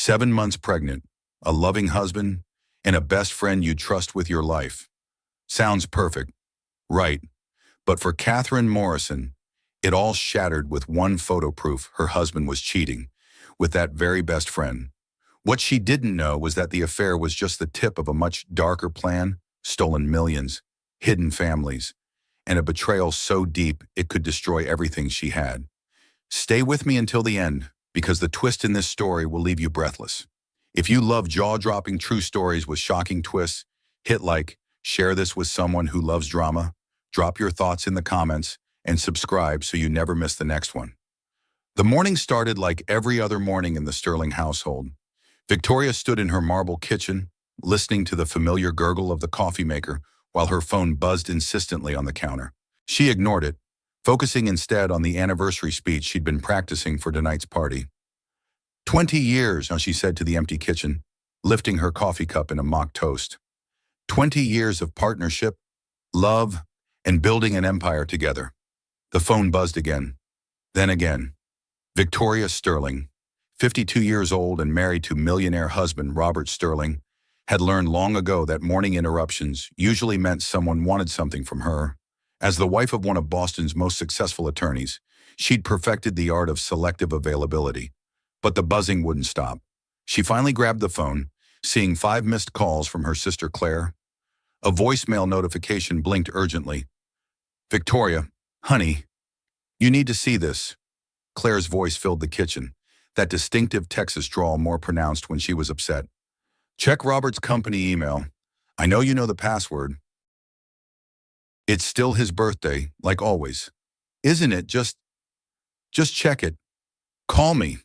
7 months pregnant, a loving husband, and a best friend you trust with your life. Sounds perfect, right? But for Catherine Morrison, it all shattered with one photo proof her husband was cheating with that very best friend. What she didn't know was that the affair was just the tip of a much darker plan: stolen millions, hidden families, and a betrayal so deep it could destroy everything she had. Stay with me until the end, because the twist in this story will leave you breathless. If you love jaw-dropping true stories with shocking twists, hit like, share this with someone who loves drama, drop your thoughts in the comments, and subscribe so you never miss the next one. The morning started like every other morning in the Sterling household. Victoria stood in her marble kitchen, listening to the familiar gurgle of the coffee maker while her phone buzzed insistently on the counter. She ignored it, focusing instead on the anniversary speech she'd been practicing for tonight's party. 20 years, she said to the empty kitchen, lifting her coffee cup in a mock toast. 20 years of partnership, love, and building an empire together. The phone buzzed again, then again. Victoria Sterling, 52 years old and married to millionaire husband Robert Sterling, had learned long ago that morning interruptions usually meant someone wanted something from her. As the wife of one of Boston's most successful attorneys, she'd perfected the art of selective availability. But the buzzing wouldn't stop. She finally grabbed the phone, seeing 5 missed calls from her sister Claire. A voicemail notification blinked urgently. "Victoria, honey, you need to see this." Claire's voice filled the kitchen, that distinctive Texas drawl more pronounced when she was upset. "Check Robert's company email. I know you know the password. It's still his birthday, like always. Isn't it? Just check it. Call me."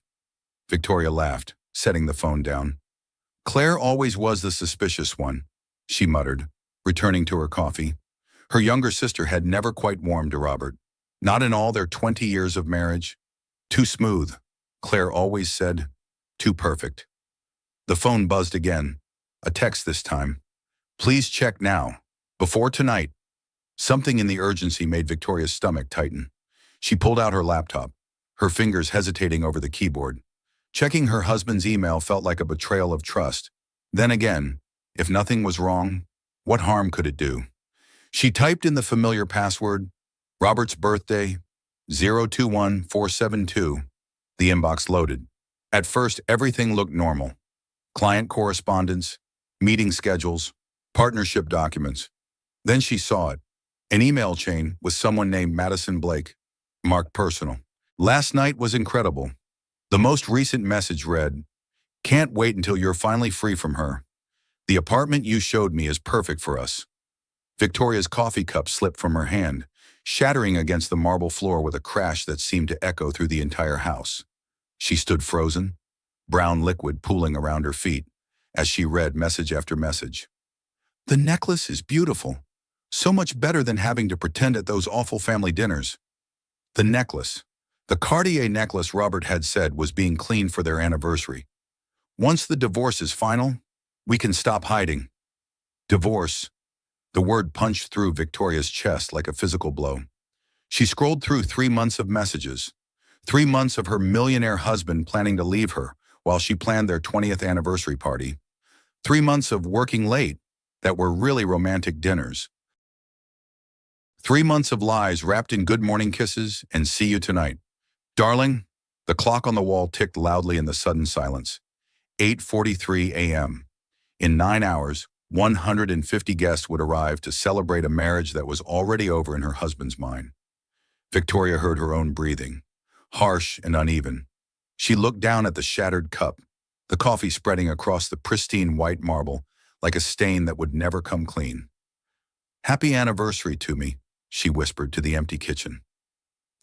Victoria laughed, setting the phone down. "Claire always was the suspicious one," she muttered, returning to her coffee. Her younger sister had never quite warmed to Robert. Not in all their 20 years of marriage. Too smooth, Claire always said. Too perfect. The phone buzzed again. A text this time. "Please check now. Before tonight." Something in the urgency made Victoria's stomach tighten. She pulled out her laptop, her fingers hesitating over the keyboard. Checking her husband's email felt like a betrayal of trust. Then again, if nothing was wrong, what harm could it do? She typed in the familiar password, Robert's birthday, 021472. The inbox loaded. At first, everything looked normal. Client correspondence, meeting schedules, partnership documents. Then she saw it. An email chain with someone named Madison Blake, marked personal. "Last night was incredible." The most recent message read, "Can't wait until you're finally free from her. The apartment you showed me is perfect for us." Victoria's coffee cup slipped from her hand, shattering against the marble floor with a crash that seemed to echo through the entire house. She stood frozen, brown liquid pooling around her feet, as she read message after message. "The necklace is beautiful. So much better than having to pretend at those awful family dinners." The necklace. The Cartier necklace Robert had said was being cleaned for their anniversary. "Once the divorce is final, we can stop hiding." Divorce. The word punched through Victoria's chest like a physical blow. She scrolled through 3 months of messages. 3 months of her millionaire husband planning to leave her while she planned their 20th anniversary party. 3 months of working late that were really romantic dinners. 3 months of lies wrapped in good morning kisses and see you tonight. "Darling," the clock on the wall ticked loudly in the sudden silence. 8:43 a.m. In 9 hours, 150 guests would arrive to celebrate a marriage that was already over in her husband's mind. Victoria heard her own breathing, harsh and uneven. She looked down at the shattered cup, the coffee spreading across the pristine white marble like a stain that would never come clean. "Happy anniversary to me," she whispered to the empty kitchen.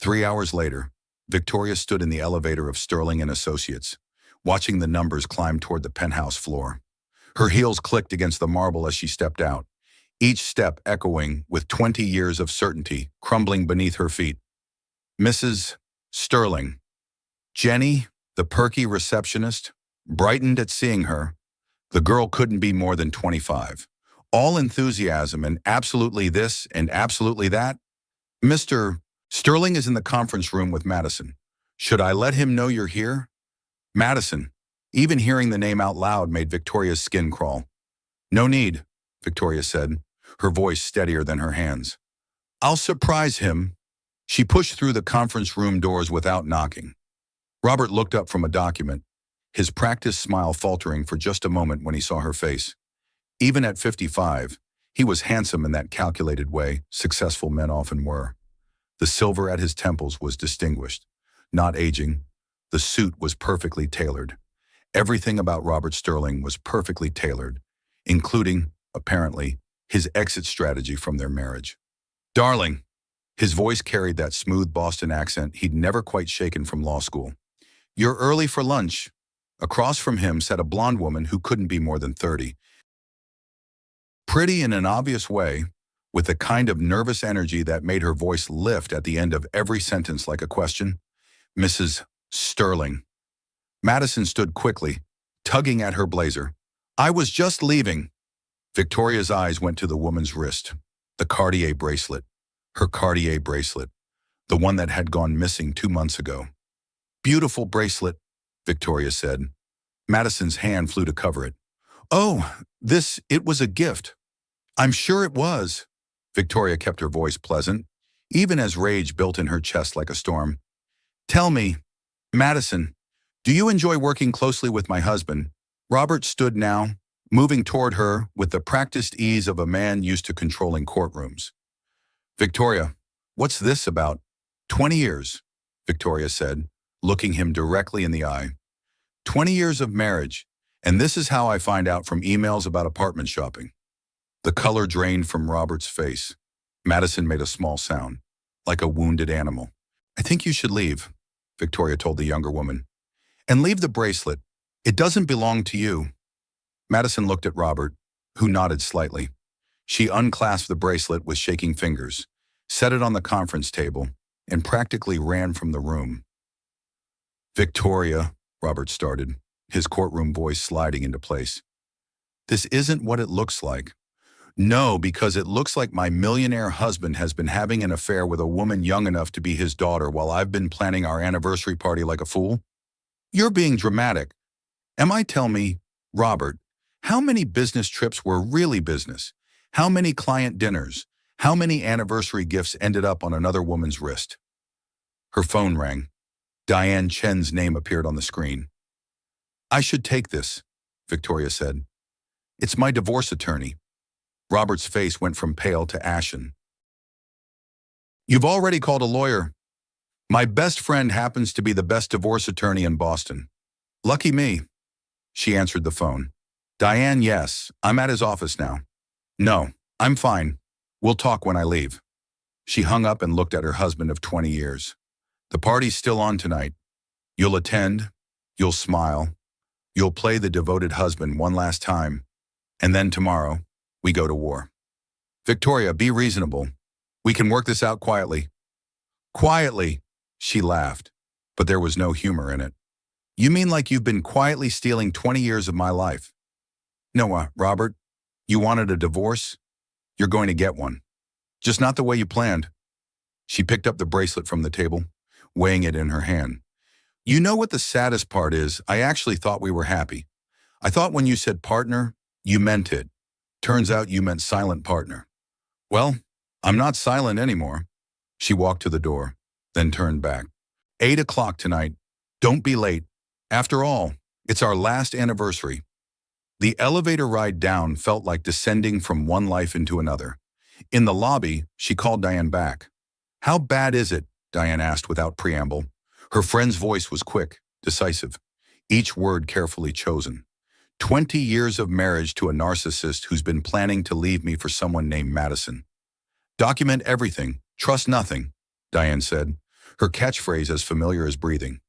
3 hours later, Victoria stood in the elevator of Sterling and Associates, watching the numbers climb toward the penthouse floor. Her heels clicked against the marble as she stepped out, each step echoing with 20 years of certainty crumbling beneath her feet. Mrs. Sterling. Jenny, the perky receptionist, brightened at seeing her. The girl couldn't be more than 25. All enthusiasm and absolutely this and absolutely that. "Mr. Sterling is in the conference room with Madison. Should I let him know you're here?" "Madison, Even hearing the name out loud made Victoria's skin crawl. "No need," Victoria said, her voice steadier than her hands. "I'll surprise him." She pushed through the conference room doors without knocking. Robert looked up from a document, his practiced smile faltering for just a moment when he saw her face. Even at 55, he was handsome in that calculated way successful men often were. The silver at his temples was distinguished, not aging. The suit was perfectly tailored. Everything about Robert Sterling was perfectly tailored, including, apparently, his exit strategy from their marriage. "Darling," his voice carried that smooth Boston accent he'd never quite shaken from law school. "You're early for lunch." Across from him sat a blonde woman who couldn't be more than 30. Pretty in an obvious way, with the kind of nervous energy that made her voice lift at the end of every sentence like a question. "Mrs. Sterling." Madison stood quickly, tugging at her blazer. "I was just leaving." Victoria's eyes went to the woman's wrist. The Cartier bracelet. Her Cartier bracelet. The one that had gone missing 2 months ago. "Beautiful bracelet," Victoria said. Madison's hand flew to cover it. "Oh, it was a gift." "I'm sure it was." Victoria kept her voice pleasant, even as rage built in her chest like a storm. "Tell me, Madison, do you enjoy working closely with my husband?" Robert stood now, moving toward her with the practiced ease of a man used to controlling courtrooms. "Victoria, what's this about?" 20 years, Victoria said, looking him directly in the eye. 20 years of marriage, and this is how I find out from emails about apartment shopping." The color drained from Robert's face. Madison made a small sound, like a wounded animal. "I think you should leave," Victoria told the younger woman. "And leave the bracelet. It doesn't belong to you." Madison looked at Robert, who nodded slightly. She unclasped the bracelet with shaking fingers, set it on the conference table, and practically ran from the room. "Victoria," Robert started, his courtroom voice sliding into place. "This isn't what it looks like." "No, because it looks like my millionaire husband has been having an affair with a woman young enough to be his daughter while I've been planning our anniversary party like a fool." "You're being dramatic." Tell me, Robert, how many business trips were really business? How many client dinners? How many anniversary gifts ended up on another woman's wrist?" Her phone rang. Diane Chen's name appeared on the screen. "I should take this," Victoria said. "It's my divorce attorney." Robert's face went from pale to ashen. "You've already called a lawyer." "My best friend happens to be the best divorce attorney in Boston." "Lucky me." She answered the phone. "Diane, yes, I'm at his office now." "No, I'm fine. We'll talk when I leave." She hung up and looked at her husband of 20 years. "The party's still on tonight. You'll attend, you'll smile, you'll play the devoted husband one last time, and then tomorrow, we go to war." "Victoria, be reasonable. We can work this out quietly." "Quietly," she laughed, but there was no humor in it. "You mean like you've been quietly stealing 20 years of my life?" "No, Robert, you wanted a divorce? You're going to get one. Just not the way you planned." She picked up the bracelet from the table, weighing it in her hand. "You know what the saddest part is? I actually thought we were happy. I thought when you said partner, you meant it. Turns out you meant silent partner." "Well, I'm not silent anymore." She walked to the door, then turned back. 8 o'clock tonight. Don't be late. After all, it's our last anniversary." The elevator ride down felt like descending from one life into another. In the lobby, she called Diane back. "How bad is it?" Diane asked without preamble. Her friend's voice was quick, decisive, each word carefully chosen. 20 years of marriage to a narcissist who's been planning to leave me for someone named Madison. "Document everything, trust nothing," Diane said, her catchphrase as familiar as breathing.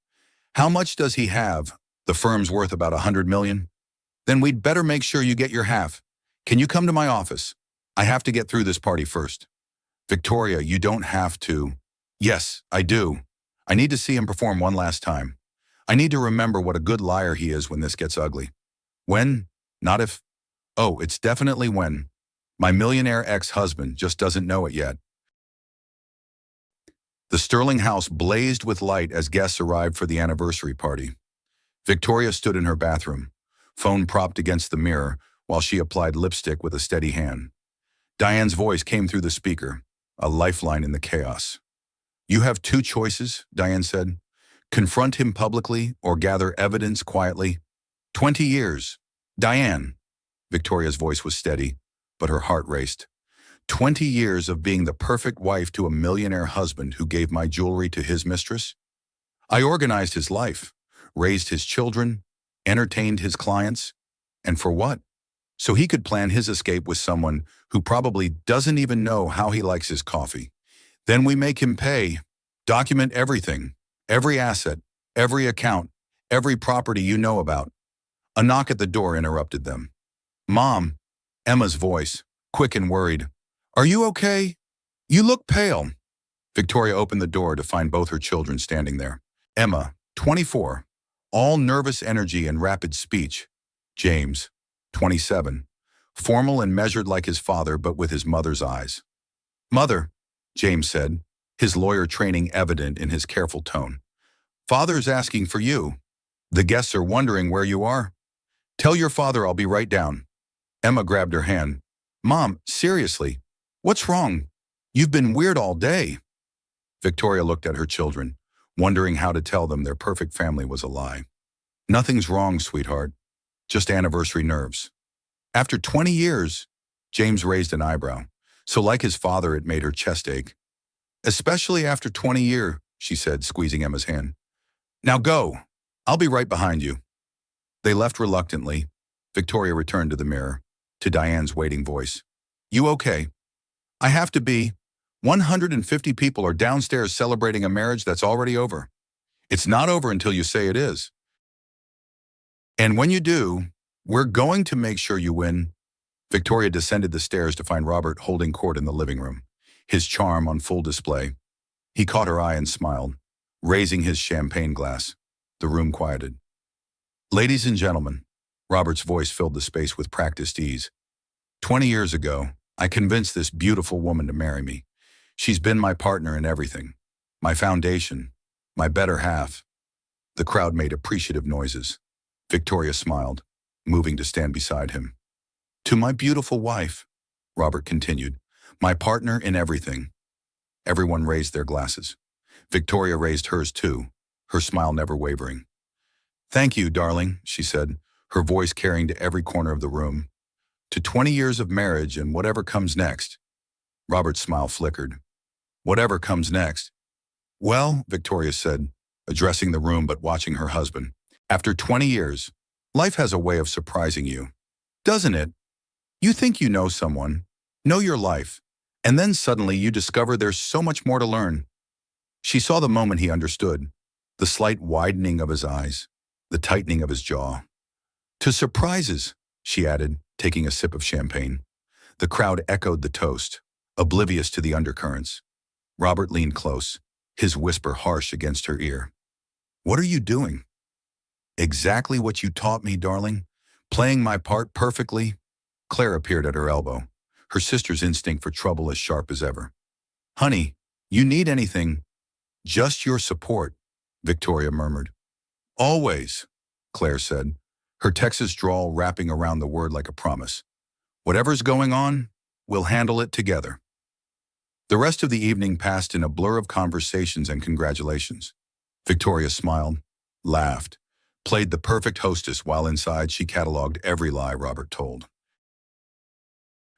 "How much does he have? The firm's worth about $100 million? Then we'd better make sure you get your half. Can you come to my office? I have to get through this party first." "Victoria, you don't have to." "Yes, I do. I need to see him perform one last time. I need to remember what a good liar he is when this gets ugly." "When? Not if." "Oh, it's definitely when. My millionaire ex-husband just doesn't know it yet." The Sterling house blazed with light as guests arrived for the anniversary party. Victoria stood in her bathroom, phone propped against the mirror while she applied lipstick with a steady hand. Diane's voice came through the speaker, a lifeline in the chaos. "You have two choices," Diane said. "Confront him publicly or gather evidence quietly. 20 years. Diane." Victoria's voice was steady, but her heart raced. 20 years of being the perfect wife to a millionaire husband who gave my jewelry to his mistress? I organized his life, raised his children, entertained his clients. And for what? So he could plan his escape with someone who probably doesn't even know how he likes his coffee. Then we make him pay, document everything, every asset, every account, every property you know about. A knock at the door interrupted them. "Mom," Emma's voice, quick and worried. "Are you okay? You look pale." Victoria opened the door to find both her children standing there. Emma, 24, all nervous energy and rapid speech. James, 27, formal and measured like his father but with his mother's eyes. "Mother," James said, his lawyer training evident in his careful tone. "Father's asking for you. The guests are wondering where you are. Tell your father I'll be right down." Emma grabbed her hand. "Mom, seriously, what's wrong? You've been weird all day." Victoria looked at her children, wondering how to tell them their perfect family was a lie. "Nothing's wrong, sweetheart. Just anniversary nerves." "After 20 years, James raised an eyebrow. So like his father, it made her chest ache. "Especially after 20 years, she said, squeezing Emma's hand. "Now go. I'll be right behind you." They left reluctantly. Victoria returned to the mirror, to Diane's waiting voice. "You okay?" "I have to be. 150 people are downstairs celebrating a marriage that's already over. It's not over until you say it is. And when you do, we're going to make sure you win." Victoria descended the stairs to find Robert holding court in the living room, his charm on full display. He caught her eye and smiled, raising his champagne glass. The room quieted. "Ladies and gentlemen," Robert's voice filled the space with practiced ease. 20 years ago, I convinced this beautiful woman to marry me. She's been my partner in everything, my foundation, my better half." The crowd made appreciative noises. Victoria smiled, moving to stand beside him. "To my beautiful wife," Robert continued, "my partner in everything." Everyone raised their glasses. Victoria raised hers too, her smile never wavering. "Thank you, darling," she said, her voice carrying to every corner of the room. "To 20 years of marriage and whatever comes next." Robert's smile flickered. "Whatever comes next." "Well," Victoria said, addressing the room but watching her husband, "after 20 years, life has a way of surprising you. Doesn't it? You think you know someone, know your life, and then suddenly you discover there's so much more to learn." She saw the moment he understood, the slight widening of his eyes, the tightening of his jaw. "To surprises," she added, taking a sip of champagne. The crowd echoed the toast, oblivious to the undercurrents. Robert leaned close, his whisper harsh against her ear. "What are you doing?" "Exactly what you taught me, darling. Playing my part perfectly." Claire appeared at her elbow, her sister's instinct for trouble as sharp as ever. "Honey, you need anything?" "Just your support," Victoria murmured. "Always," Claire said, her Texas drawl wrapping around the word like a promise. "Whatever's going on, we'll handle it together." The rest of the evening passed in a blur of conversations and congratulations. Victoria smiled, laughed, played the perfect hostess while inside she cataloged every lie Robert told.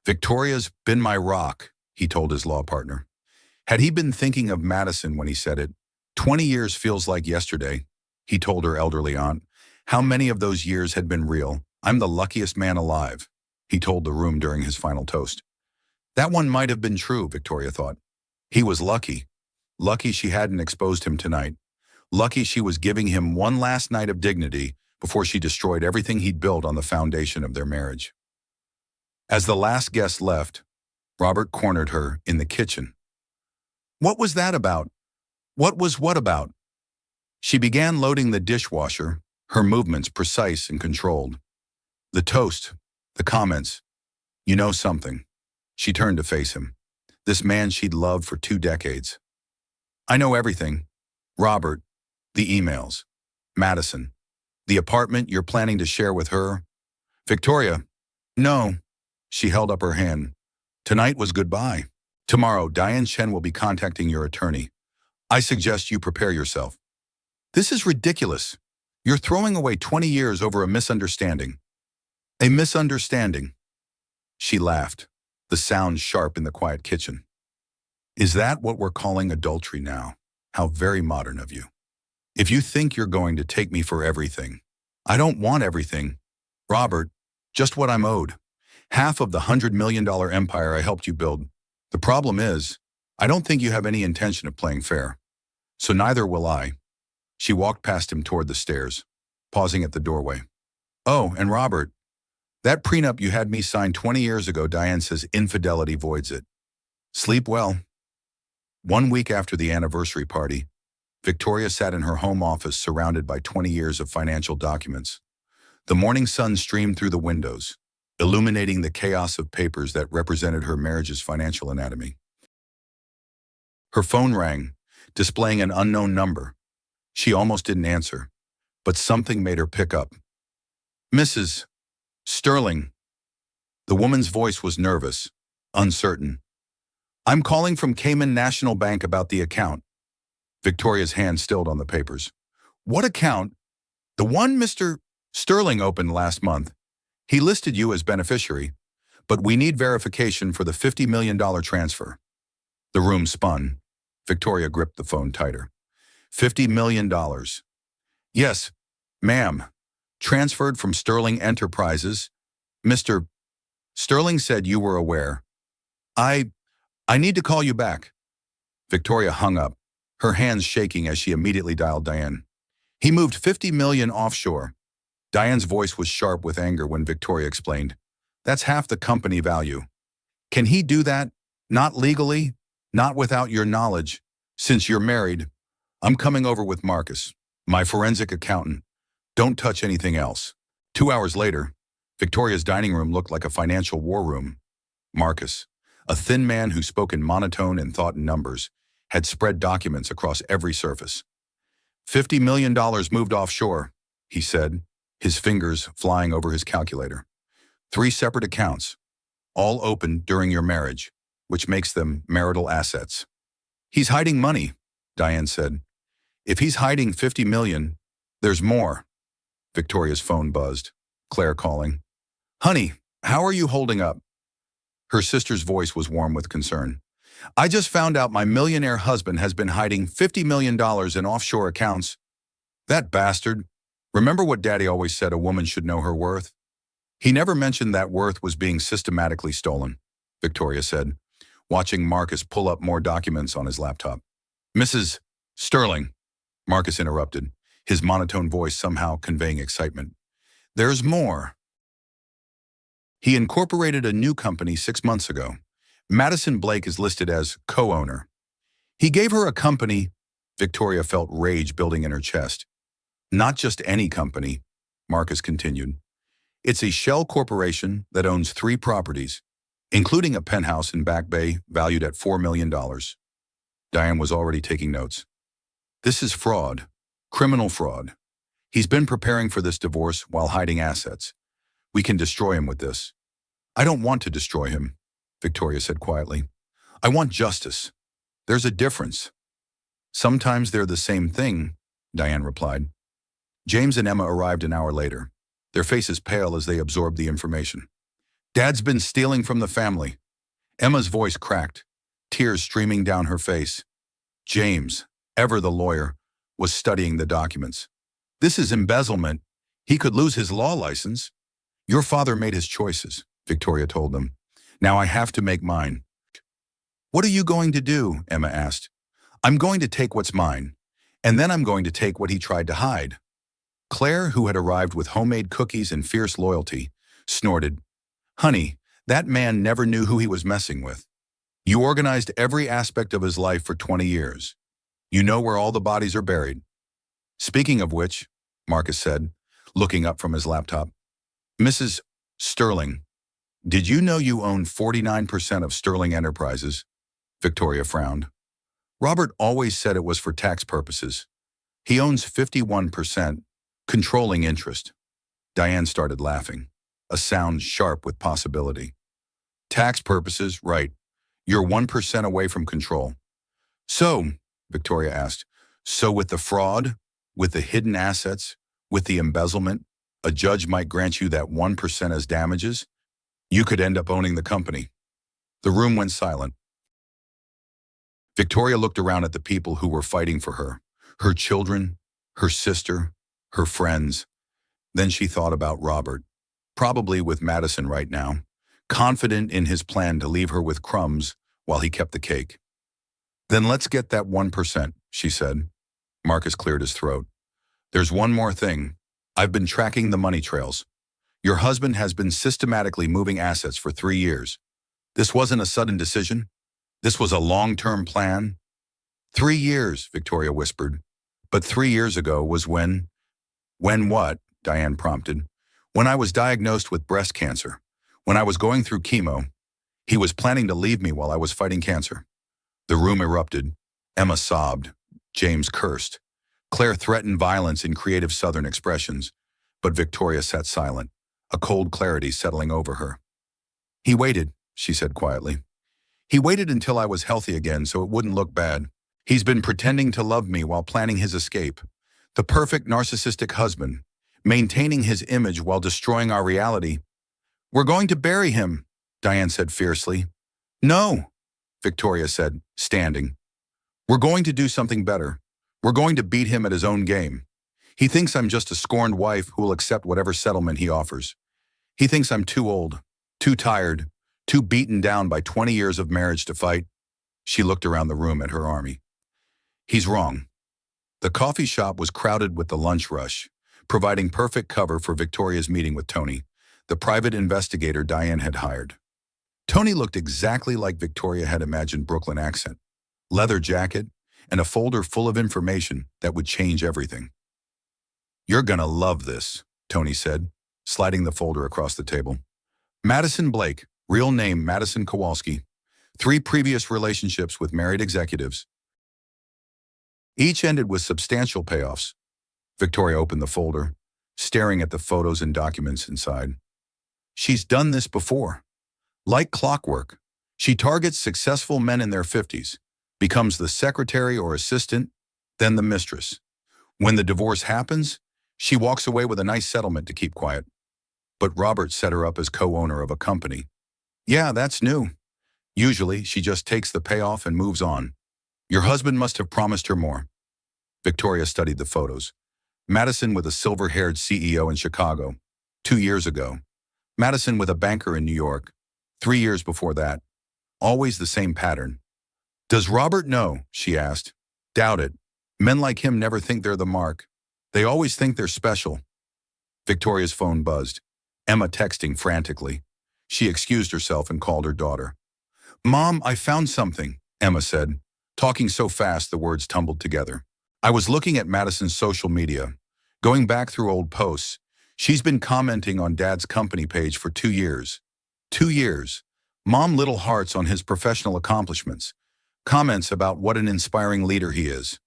"Victoria's been my rock," he told his law partner. Had he been thinking of Madison when he said it? 20 years feels like yesterday, he told her elderly aunt. How many of those years had been real? "I'm the luckiest man alive," he told the room during his final toast. That one might have been true, Victoria thought. He was lucky. Lucky she hadn't exposed him tonight. Lucky she was giving him one last night of dignity before she destroyed everything he'd built on the foundation of their marriage. As the last guest left, Robert cornered her in the kitchen. "What was that about? What was what about?" She began loading the dishwasher, her movements precise and controlled. The toast, the comments. "You know something." She turned to face him. This man she'd loved for 2 decades. "I know everything. Robert, the emails. Madison, The apartment you're planning to share with her? Victoria, no. She held up her hand. Tonight was goodbye. Tomorrow, Diane Chen will be contacting your attorney. I suggest you prepare yourself. This is ridiculous. You're throwing away 20 years over a misunderstanding. A misunderstanding. She laughed, the sound sharp in the quiet kitchen. Is that what we're calling adultery now? How very modern of you. If you think you're going to take me for everything, I don't want everything. Robert, just what I'm owed. Half of the $100 million empire I helped you build. The problem is, I don't think you have any intention of playing fair. So neither will I. She walked past him toward the stairs, pausing at the doorway. Oh, and Robert, that prenup you had me sign 20 years ago, Diane says infidelity voids it. Sleep well. 1 week after the anniversary party, Victoria sat in her home office surrounded by 20 years of financial documents. The morning sun streamed through the windows, illuminating the chaos of papers that represented her marriage's financial anatomy. Her phone rang, displaying an unknown number. She almost didn't answer, but something made her pick up. Mrs. Sterling. The woman's voice was nervous, uncertain. I'm calling from Cayman National Bank about the account. Victoria's hand stilled on the papers. What account? The one Mr. Sterling opened last month. He listed you as beneficiary, but we need verification for the $50 million transfer. The room spun. Victoria gripped the phone tighter. $50 million. Yes, ma'am. Transferred from Sterling Enterprises. Mr. Sterling said you were aware. I need to call you back. Victoria hung up, her hands shaking as she immediately dialed Diane. He moved $50 million offshore. Diane's voice was sharp with anger when Victoria explained. That's half the company value. Can he do that? Not legally, not without your knowledge. Since you're married, I'm coming over with Marcus, my forensic accountant. Don't touch anything else. 2 hours later, Victoria's dining room looked like a financial war room. Marcus, a thin man who spoke in monotone and thought in numbers, had spread documents across every surface. $50 million moved offshore, he said, his fingers flying over his calculator. 3 separate accounts, all opened during your marriage, which makes them marital assets. He's hiding money, Diane said. If he's hiding $50 million, there's more. Victoria's phone buzzed. Claire calling. Honey, how are you holding up? Her sister's voice was warm with concern. I just found out my millionaire husband has been hiding $50 million in offshore accounts. That bastard. Remember what Daddy always said a woman should know her worth? He never mentioned that worth was being systematically stolen, Victoria said, watching Marcus pull up more documents on his laptop. Mrs. Sterling, Marcus interrupted, his monotone voice somehow conveying excitement. There's more. He incorporated a new company 6 months ago. Madison Blake is listed as co-owner. He gave her a company. Victoria felt rage building in her chest. Not just any company, Marcus continued. It's a shell corporation that owns 3 properties, including a penthouse in Back Bay valued at $4 million. Diane was already taking notes. This is fraud, criminal fraud. He's been preparing for this divorce while hiding assets. We can destroy him with this. I don't want to destroy him, Victoria said quietly. I want justice. There's a difference. Sometimes they're the same thing, Diane replied. James and Emma arrived an hour later, their faces pale as they absorbed the information. Dad's been stealing from the family. Emma's voice cracked, tears streaming down her face. James, ever the lawyer, was studying the documents. This is embezzlement. He could lose his law license. Your father made his choices, Victoria told them. Now I have to make mine. What are you going to do? Emma asked. I'm going to take what's mine, and then I'm going to take what he tried to hide. Claire, who had arrived with homemade cookies and fierce loyalty, snorted. Honey, that man never knew who he was messing with. You organized every aspect of his life for 20 years. You know where all the bodies are buried. Speaking of which, Marcus said, looking up from his laptop. Mrs. Sterling, did you know you own 49% of Sterling Enterprises? Victoria frowned. Robert always said it was for tax purposes. He owns 51%, Controlling interest. Diane started laughing, a sound sharp with possibility. Tax purposes, right. You're 1% away from control. So, Victoria asked, so with the fraud, with the hidden assets, with the embezzlement, a judge might grant you that 1% as damages? You could end up owning the company. The room went silent. Victoria looked around at the people who were fighting for her children, her sister, her friends. Then she thought about Robert, probably with Madison right now, confident in his plan to leave her with crumbs while he kept the cake. Then let's get that 1%, she said. Marcus cleared his throat. There's one more thing. I've been tracking the money trails. Your husband has been systematically moving assets for 3 years. This wasn't a sudden decision. This was a long-term plan. 3 years, Victoria whispered. But 3 years ago was when... When what? Diane prompted. When I was diagnosed with breast cancer. When I was going through chemo. He was planning to leave me while I was fighting cancer. The room erupted. Emma sobbed. James cursed. Claire threatened violence in creative Southern expressions. But Victoria sat silent, a cold clarity settling over her. He waited, she said quietly. He waited until I was healthy again so it wouldn't look bad. He's been pretending to love me while planning his escape. The perfect narcissistic husband, maintaining his image while destroying our reality. We're going to bury him, Diane said fiercely. No, Victoria said, standing. We're going to do something better. We're going to beat him at his own game. He thinks I'm just a scorned wife who will accept whatever settlement he offers. He thinks I'm too old, too tired, too beaten down by 20 years of marriage to fight. She looked around the room at her army. He's wrong. The coffee shop was crowded with the lunch rush, providing perfect cover for Victoria's meeting with Tony, the private investigator Diane had hired. Tony looked exactly like Victoria had imagined Brooklyn accent, leather jacket, and a folder full of information that would change everything. You're gonna love this, Tony said, sliding the folder across the table. Madison Blake, real name Madison Kowalski, 3 previous relationships with married executives. Each ended with substantial payoffs. Victoria opened the folder, staring at the photos and documents inside. She's done this before. Like clockwork, she targets successful men in their 50s, becomes the secretary or assistant, then the mistress. When the divorce happens, she walks away with a nice settlement to keep quiet. But Robert set her up as co-owner of a company. Yeah, that's new. Usually, she just takes the payoff and moves on. Your husband must have promised her more. Victoria studied the photos. Madison with a silver-haired CEO in Chicago, 2 years ago. Madison with a banker in New York, 3 years before that. Always the same pattern. Does Robert know? She asked. Doubt it. Men like him never think they're the mark. They always think they're special. Victoria's phone buzzed. Emma texting frantically. She excused herself and called her daughter. Mom, I found something, Emma said, talking so fast the words tumbled together. I was looking at Madison's social media, going back through old posts. She's been commenting on Dad's company page for 2 years. 2 years. Mom little hearts on his professional accomplishments. Comments about what an inspiring leader he is.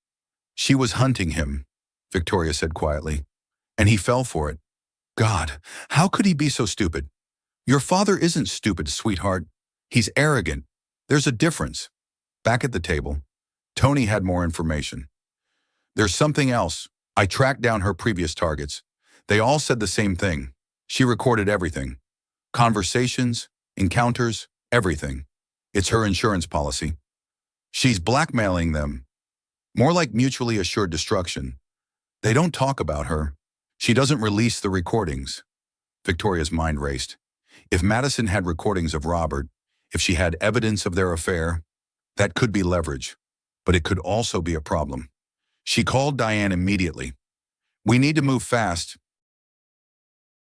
She was hunting him, Victoria said quietly, and he fell for it. God, how could he be so stupid? Your father isn't stupid, sweetheart. He's arrogant. There's a difference. Back at the table, Tony had more information. There's something else. I tracked down her previous targets. They all said the same thing. She recorded everything. Conversations, encounters, everything. It's her insurance policy. She's blackmailing them. More like mutually assured destruction. They don't talk about her. She doesn't release the recordings. Victoria's mind raced. If Madison had recordings of Robert, if she had evidence of their affair, that could be leverage, but it could also be a problem. She called Diane immediately. We need to move fast.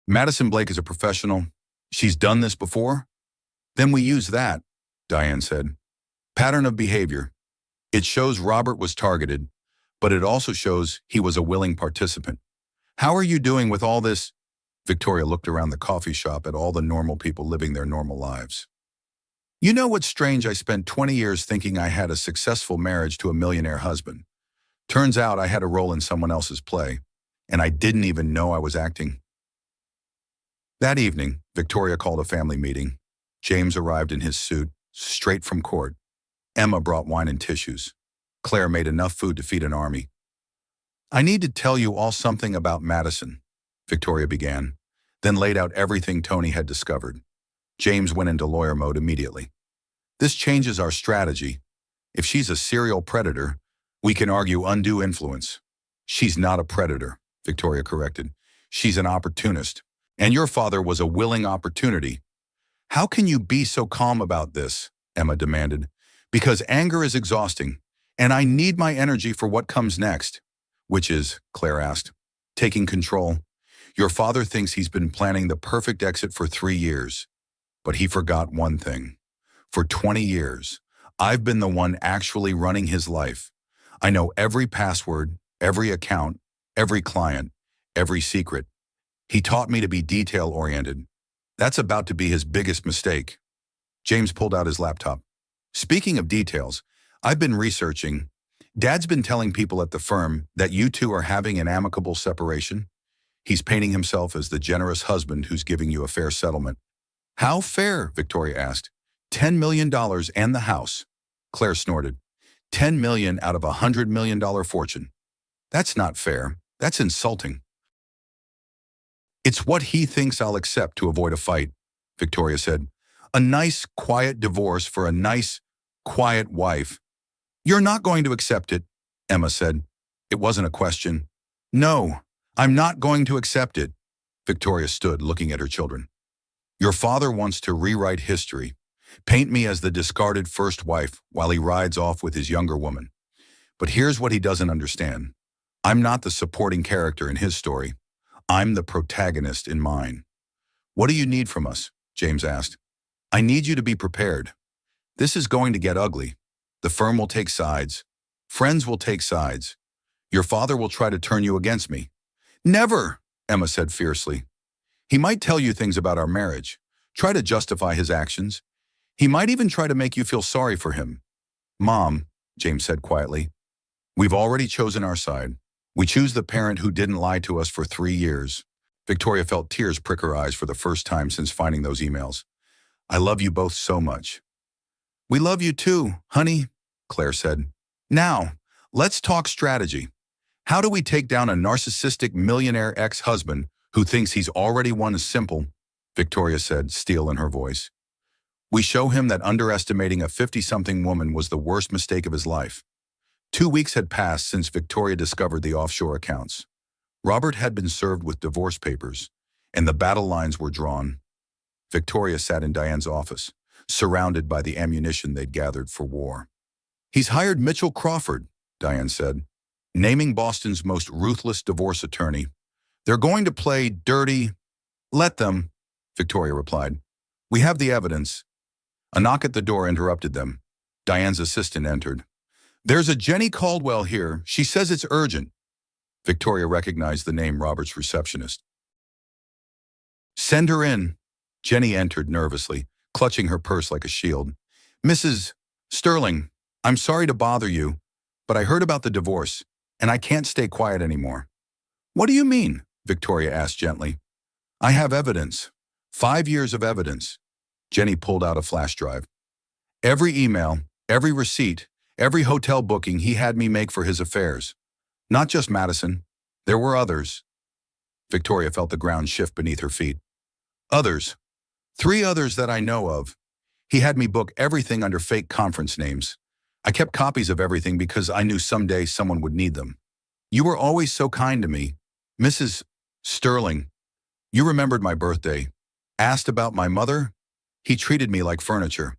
Madison Blake is a professional. She's done this before? Then we use that, Diane said. Pattern of behavior. It shows Robert was targeted, but it also shows he was a willing participant. How are you doing with all this? Victoria looked around the coffee shop at all the normal people living their normal lives. You know what's strange? I spent 20 years thinking I had a successful marriage to a millionaire husband. Turns out I had a role in someone else's play, and I didn't even know I was acting. That evening, Victoria called a family meeting. James arrived in his suit, straight from court. Emma brought wine and tissues. Claire made enough food to feed an army. I need to tell you all something about Madison, Victoria began, then laid out everything Tony had discovered. James went into lawyer mode immediately. This changes our strategy. If she's a serial predator, we can argue undue influence. She's not a predator, Victoria corrected. She's an opportunist. And your father was a willing opportunity. How can you be so calm about this? Emma demanded. Because anger is exhausting, and I need my energy for what comes next. Which is, Claire asked, taking control. Your father thinks he's been planning the perfect exit for 3 years. But he forgot one thing. For 20 years, I've been the one actually running his life. I know every password, every account, every client, every secret. He taught me to be detail-oriented. That's about to be his biggest mistake. James pulled out his laptop. Speaking of details, I've been researching. Dad's been telling people at the firm that you two are having an amicable separation. He's painting himself as the generous husband who's giving you a fair settlement. How fair? Victoria asked. $10 million and the house. Claire snorted. $10 million out of a $100 million fortune. That's not fair. That's insulting. It's what he thinks I'll accept to avoid a fight, Victoria said. A nice, quiet divorce for a nice, quiet wife. You're not going to accept it, Emma said. It wasn't a question. No, I'm not going to accept it. Victoria stood looking at her children. Your father wants to rewrite history, paint me as the discarded first wife while he rides off with his younger woman. But here's what he doesn't understand. I'm not the supporting character in his story. I'm the protagonist in mine. What do you need from us? James asked. I need you to be prepared. This is going to get ugly. The firm will take sides. Friends will take sides. Your father will try to turn you against me. Never, Emma said fiercely. He might tell you things about our marriage, try to justify his actions. He might even try to make you feel sorry for him. Mom, James said quietly, we've already chosen our side. We choose the parent who didn't lie to us for 3 years. Victoria felt tears prick her eyes for the first time since finding those emails. I love you both so much. We love you too, honey, Claire said. Now, let's talk strategy. How do we take down a narcissistic millionaire ex-husband who thinks he's already won? Simple, Victoria said, steel in her voice. We show him that underestimating a 50-something woman was the worst mistake of his life. 2 weeks had passed since Victoria discovered the offshore accounts. Robert had been served with divorce papers, and the battle lines were drawn. Victoria sat in Diane's office, surrounded by the ammunition they'd gathered for war. He's hired Mitchell Crawford, Diane said, naming Boston's most ruthless divorce attorney. They're going to play dirty. Let them, Victoria replied. We have the evidence. A knock at the door interrupted them. Diane's assistant entered. There's a Jenny Caldwell here. She says it's urgent. Victoria recognized the name Robert's receptionist. Send her in. Jenny entered nervously, clutching her purse like a shield. Mrs. Sterling, I'm sorry to bother you, but I heard about the divorce, and I can't stay quiet anymore. What do you mean? Victoria asked gently. I have evidence. 5 years of evidence. Jenny pulled out a flash drive. Every email, every receipt, every hotel booking he had me make for his affairs. Not just Madison. There were others. Victoria felt the ground shift beneath her feet. Others. 3 others that I know of. He had me book everything under fake conference names. I kept copies of everything because I knew someday someone would need them. You were always so kind to me. Mrs. Sterling, you remembered my birthday. Asked about my mother? He treated me like furniture.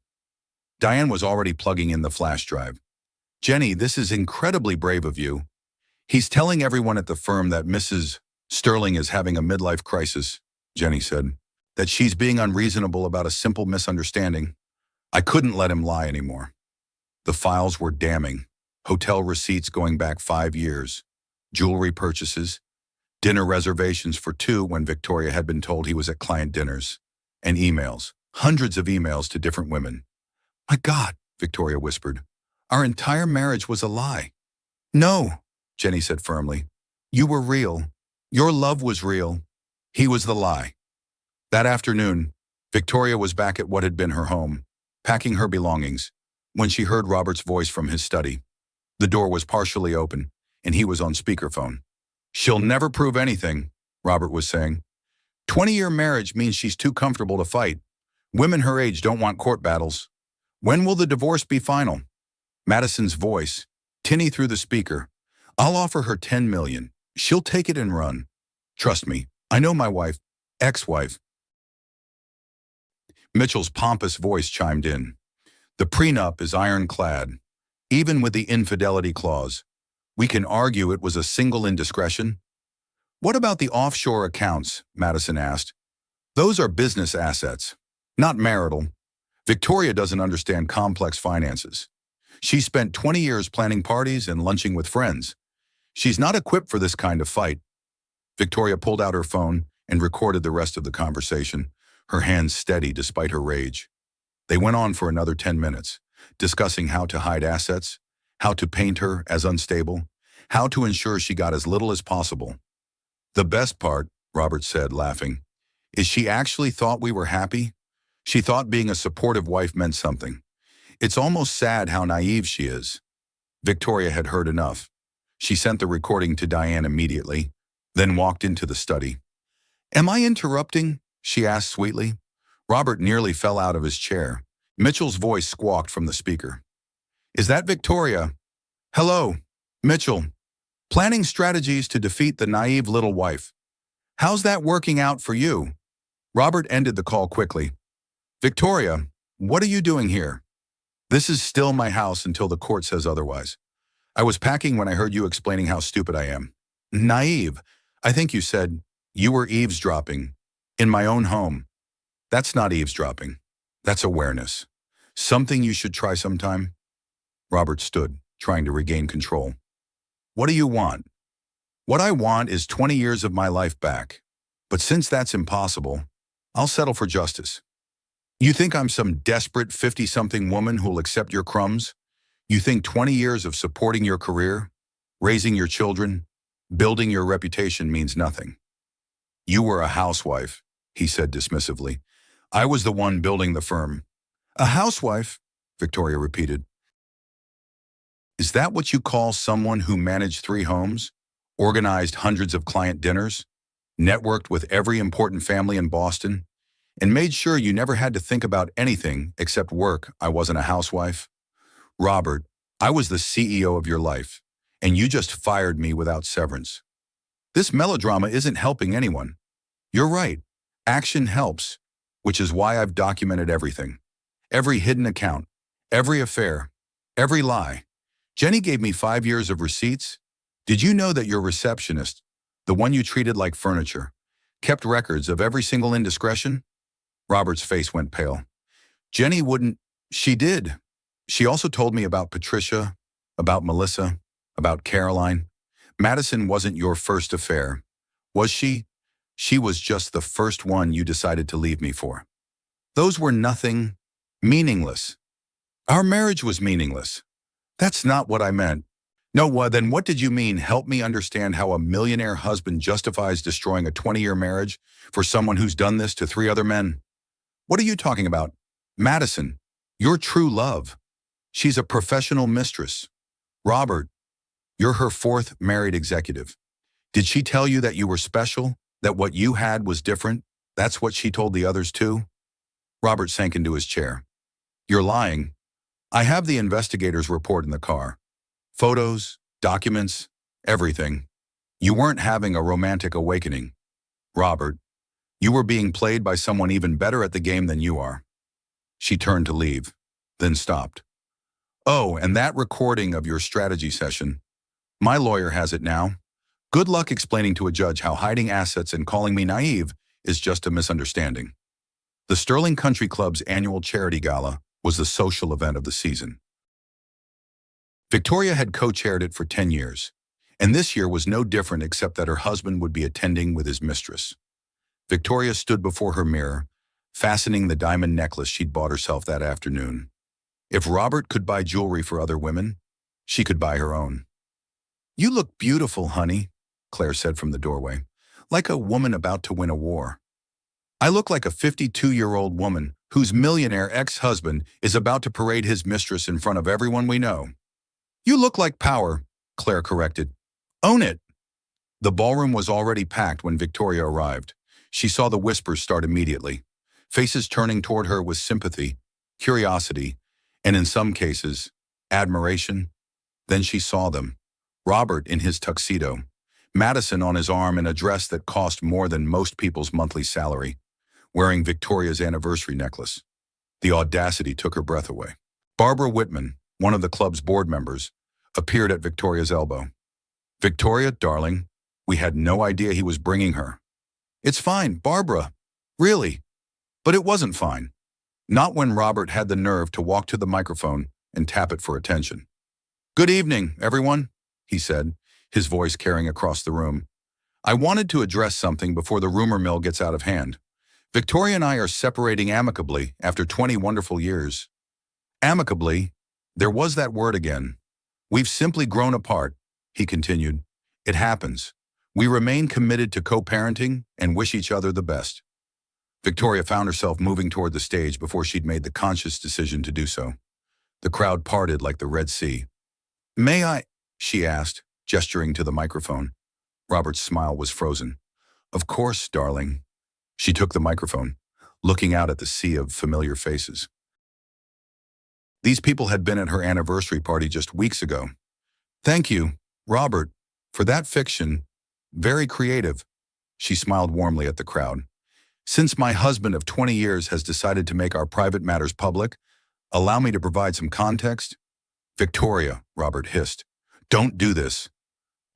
Diane was already plugging in the flash drive. Jenny, this is incredibly brave of you. He's telling everyone at the firm that Mrs. Sterling is having a midlife crisis, Jenny said. That she's being unreasonable about a simple misunderstanding. I couldn't let him lie anymore. The files were damning. Hotel receipts going back 5 years. Jewelry purchases. Dinner reservations for 2 when Victoria had been told he was at client dinners. And emails. Hundreds of emails to different women. My God, Victoria whispered. Our entire marriage was a lie. No, Jenny said firmly. You were real. Your love was real. He was the lie. That afternoon, Victoria was back at what had been her home, packing her belongings, when she heard Robert's voice from his study. The door was partially open, and he was on speakerphone. She'll never prove anything, Robert was saying. 20-year marriage means she's too comfortable to fight. Women her age don't want court battles. When will the divorce be final? Madison's voice, tinny through the speaker. I'll offer her $10 million. She'll take it and run. Trust me, I know my wife, ex-wife. Mitchell's pompous voice chimed in. The prenup is ironclad, even with the infidelity clause. We can argue it was a single indiscretion. What about the offshore accounts? Madison asked. Those are business assets, not marital. Victoria doesn't understand complex finances. She spent 20 years planning parties and lunching with friends. She's not equipped for this kind of fight. Victoria pulled out her phone and recorded the rest of the conversation, her hands steady despite her rage. They went on for another 10 minutes, discussing how to hide assets, how to paint her as unstable, how to ensure she got as little as possible. The best part, Robert said, laughing, is she actually thought we were happy. She thought being a supportive wife meant something. It's almost sad how naive she is. Victoria had heard enough. She sent the recording to Diane immediately, then walked into the study. Am I interrupting? She asked sweetly. Robert nearly fell out of his chair. Mitchell's voice squawked from the speaker. Is that Victoria? Hello, Mitchell. Planning strategies to defeat the naive little wife. How's that working out for you? Robert ended the call quickly. Victoria, what are you doing here? This is still my house until the court says otherwise. I was packing when I heard you explaining how stupid I am. Naive. I think you said you were eavesdropping in my own home. That's not eavesdropping. That's awareness. Something you should try sometime. Robert stood, trying to regain control. What do you want? What I want is 20 years of my life back. But since that's impossible, I'll settle for justice. You think I'm some desperate 50-something woman who'll accept your crumbs? You think 20 years of supporting your career, raising your children, building your reputation means nothing? You were a housewife, he said dismissively. I was the one building the firm. A housewife, Victoria repeated. Is that what you call someone who managed 3 homes, organized hundreds of client dinners, networked with every important family in Boston, and made sure you never had to think about anything except work? I wasn't a housewife. Robert, I was the CEO of your life, and you just fired me without severance. This melodrama isn't helping anyone. You're right. Action helps, which is why I've documented everything. Every hidden account, every affair, every lie. Jenny gave me 5 years of receipts. Did you know that your receptionist, the one you treated like furniture, kept records of every single indiscretion? Robert's face went pale. Jenny wouldn't. She did. She also told me about Patricia, about Melissa, about Caroline. Madison wasn't your first affair, was she? She was just the first one you decided to leave me for. Those were nothing, meaningless. Our marriage was meaningless. That's not what I meant. No, then what did you mean? Help me understand how a millionaire husband justifies destroying a 20-year marriage for someone who's done this to 3 other men. What are you talking about? Madison, your true love. She's a professional mistress. Robert, you're her 4th married executive. Did she tell you that you were special, that what you had was different? That's what she told the others too? Robert sank into his chair. You're lying. I have the investigator's report in the car. Photos, documents, everything. You weren't having a romantic awakening. Robert, you were being played by someone even better at the game than you are. She turned to leave, then stopped. Oh, and that recording of your strategy session. My lawyer has it now. Good luck explaining to a judge how hiding assets and calling me naive is just a misunderstanding. The Sterling Country Club's annual charity gala was the social event of the season. Victoria had co-chaired it for 10 years, and this year was no different except that her husband would be attending with his mistress. Victoria stood before her mirror, fastening the diamond necklace she'd bought herself that afternoon. If Robert could buy jewelry for other women, she could buy her own. You look beautiful, honey, Claire said from the doorway. like a woman about to win a war. I look like a 52-year-old woman whose millionaire ex-husband is about to parade his mistress in front of everyone we know. You look like power, Claire corrected. Own it. The ballroom was already packed when Victoria arrived. She saw the whispers start immediately, faces turning toward her with sympathy, curiosity, and in some cases, admiration. Then she saw them. Robert in his tuxedo, Madison on his arm in a dress that cost more than most people's monthly salary, wearing Victoria's anniversary necklace. The audacity took her breath away. Barbara Whitman, one of the club's board members, appeared at Victoria's elbow. Victoria, darling, we had no idea he was bringing her. It's fine, Barbara. Really. But it wasn't fine. Not when Robert had the nerve to walk to the microphone and tap it for attention. Good evening, everyone, he said, his voice carrying across the room. I wanted to address something before the rumor mill gets out of hand. Victoria and I are separating amicably after 20 wonderful years. Amicably, there was that word again. We've simply grown apart, he continued. It happens. We remain committed to co-parenting and wish each other the best. Victoria found herself moving toward the stage before she'd made the conscious decision to do so. The crowd parted like the Red Sea. May I? She asked, gesturing to the microphone. Robert's smile was frozen. Of course, darling. She took the microphone, looking out at the sea of familiar faces. These people had been at her anniversary party just weeks ago. Thank you, Robert, for that fiction. Very creative. She smiled warmly at the crowd. Since my husband of 20 years has decided to make our private matters public, allow me to provide some context. Victoria, Robert hissed. Don't do this.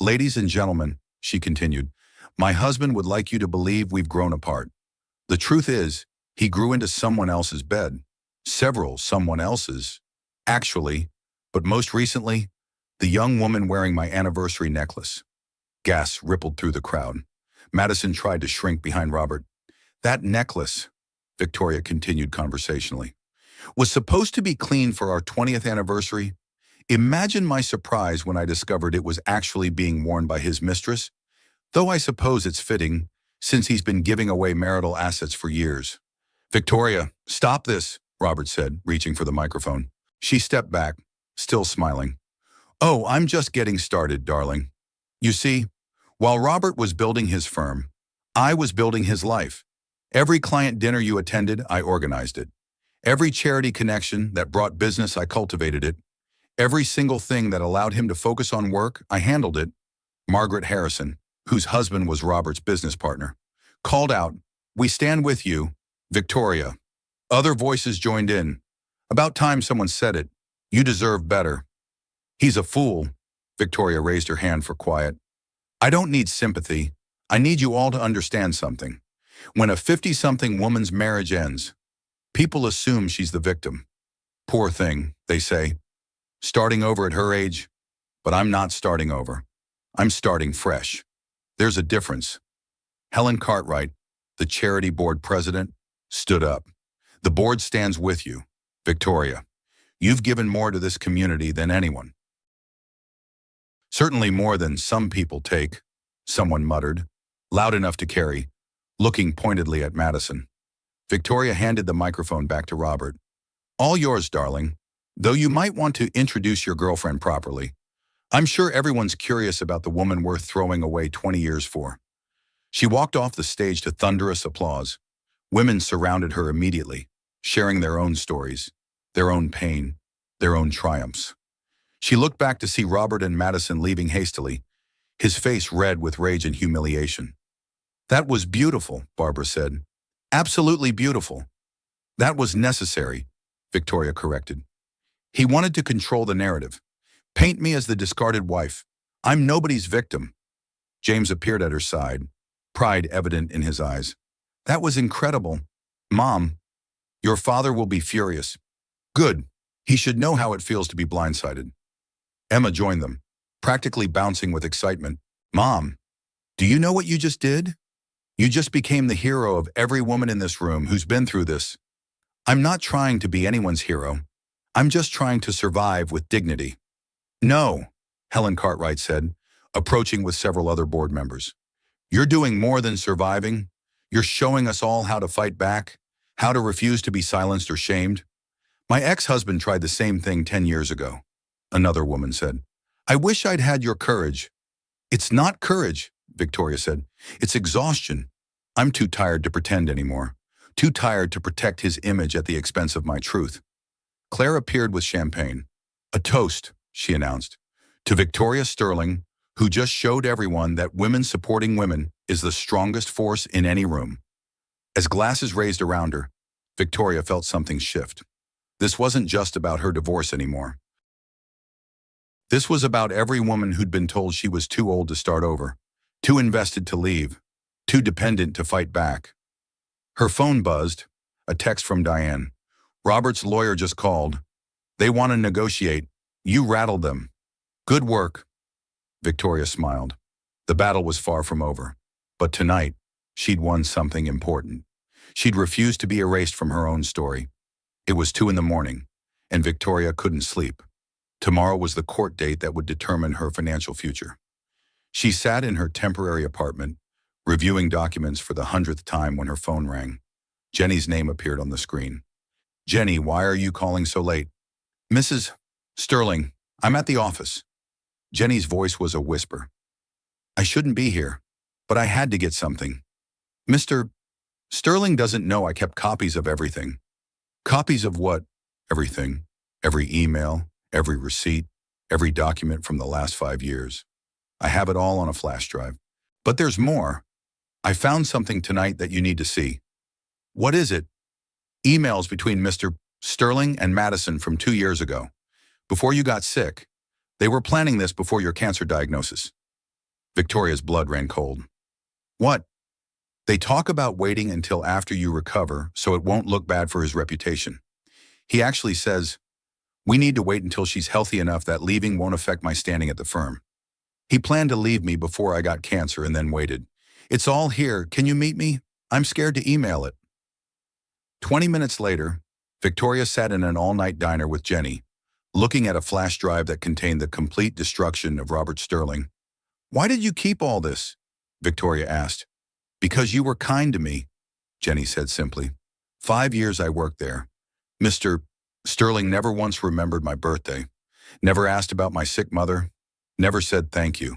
Ladies and gentlemen, she continued, my husband would like you to believe we've grown apart. The truth is, he grew into someone else's bed. Several someone else's, actually, but most recently, the young woman wearing my anniversary necklace. Gasps rippled through the crowd. Madison tried to shrink behind Robert. That necklace, Victoria continued conversationally, was supposed to be clean for our 20th anniversary. Imagine my surprise when I discovered it was actually being worn by his mistress, though I suppose it's fitting, since he's been giving away marital assets for years. Victoria, stop this, Robert said, reaching for the microphone. She stepped back, still smiling. Oh, I'm just getting started, darling. You see, while Robert was building his firm, I was building his life. Every client dinner you attended, I organized it. Every charity connection that brought business, I cultivated it. Every single thing that allowed him to focus on work, I handled it. Margaret Harrison, whose husband was Robert's business partner, called out, We stand with you, Victoria. Other voices joined in. About time someone said it. You deserve better. He's a fool. Victoria raised her hand for quiet. I don't need sympathy. I need you all to understand something. When a 50-something woman's marriage ends, people assume she's the victim. Poor thing, they say. Starting over at her age, but I'm not starting over. I'm starting fresh. There's a difference. Helen Cartwright, the charity board president, stood up. The board stands with you, Victoria. You've given more to this community than anyone. Certainly more than some people take, someone muttered, loud enough to carry, looking pointedly at Madison. Victoria handed the microphone back to Robert. All yours, darling, though you might want to introduce your girlfriend properly. I'm sure everyone's curious about the woman worth throwing away 20 years for. She walked off the stage to thunderous applause. Women surrounded her immediately, sharing their own stories, their own pain, their own triumphs. She looked back to see Robert and Madison leaving hastily, his face red with rage and humiliation. That was beautiful, Barbara said. Absolutely beautiful. That was necessary, Victoria corrected. He wanted to control the narrative. Paint me as the discarded wife. I'm nobody's victim. James appeared at her side, pride evident in his eyes. That was incredible. Mom, your father will be furious. Good. He should know how it feels to be blindsided. Emma joined them, practically bouncing with excitement. Mom, do you know what you just did? You just became the hero of every woman in this room who's been through this. I'm not trying to be anyone's hero. I'm just trying to survive with dignity. No, Helen Cartwright said, approaching with several other board members. You're doing more than surviving. You're showing us all how to fight back, how to refuse to be silenced or shamed. My ex-husband tried the same thing 10 years ago, another woman said. I wish I'd had your courage. It's not courage, Victoria said. It's exhaustion. I'm too tired to pretend anymore. Too tired to protect his image at the expense of my truth. Claire appeared with champagne. A toast, she announced, to Victoria Sterling, who just showed everyone that women supporting women is the strongest force in any room. As glasses raised around her, Victoria felt something shift. This wasn't just about her divorce anymore. This was about every woman who'd been told she was too old to start over, too invested to leave, too dependent to fight back. Her phone buzzed, a text from Diane. Robert's lawyer just called. They want to negotiate. You rattled them. Good work. Victoria smiled. The battle was far from over. But tonight, she'd won something important. She'd refused to be erased from her own story. It was 2 a.m, and Victoria couldn't sleep. Tomorrow was the court date that would determine her financial future. She sat in her temporary apartment, reviewing documents for the 100th time when her phone rang. Jenny's name appeared on the screen. Jenny, why are you calling so late? Mrs. Sterling, I'm at the office. Jenny's voice was a whisper. I shouldn't be here, but I had to get something. Mr. Sterling doesn't know I kept copies of everything. Copies of what? Everything. Every email, every receipt, every document from the last 5 years. I have it all on a flash drive. But there's more. I found something tonight that you need to see. What is it? Emails between Mr. Sterling and Madison from 2 years ago. Before you got sick. They were planning this before your cancer diagnosis. Victoria's blood ran cold. What? They talk about waiting until after you recover so it won't look bad for his reputation. He actually says, we need to wait until she's healthy enough that leaving won't affect my standing at the firm. He planned to leave me before I got cancer and then waited. It's all here. Can you meet me? I'm scared to email it. 20 minutes later, Victoria sat in an all-night diner with Jenny, looking at a flash drive that contained the complete destruction of Robert Sterling. Why did you keep all this? Victoria asked. Because you were kind to me, Jenny said simply. 5 years I worked there. Mr. Sterling never once remembered my birthday, never asked about my sick mother, never said thank you.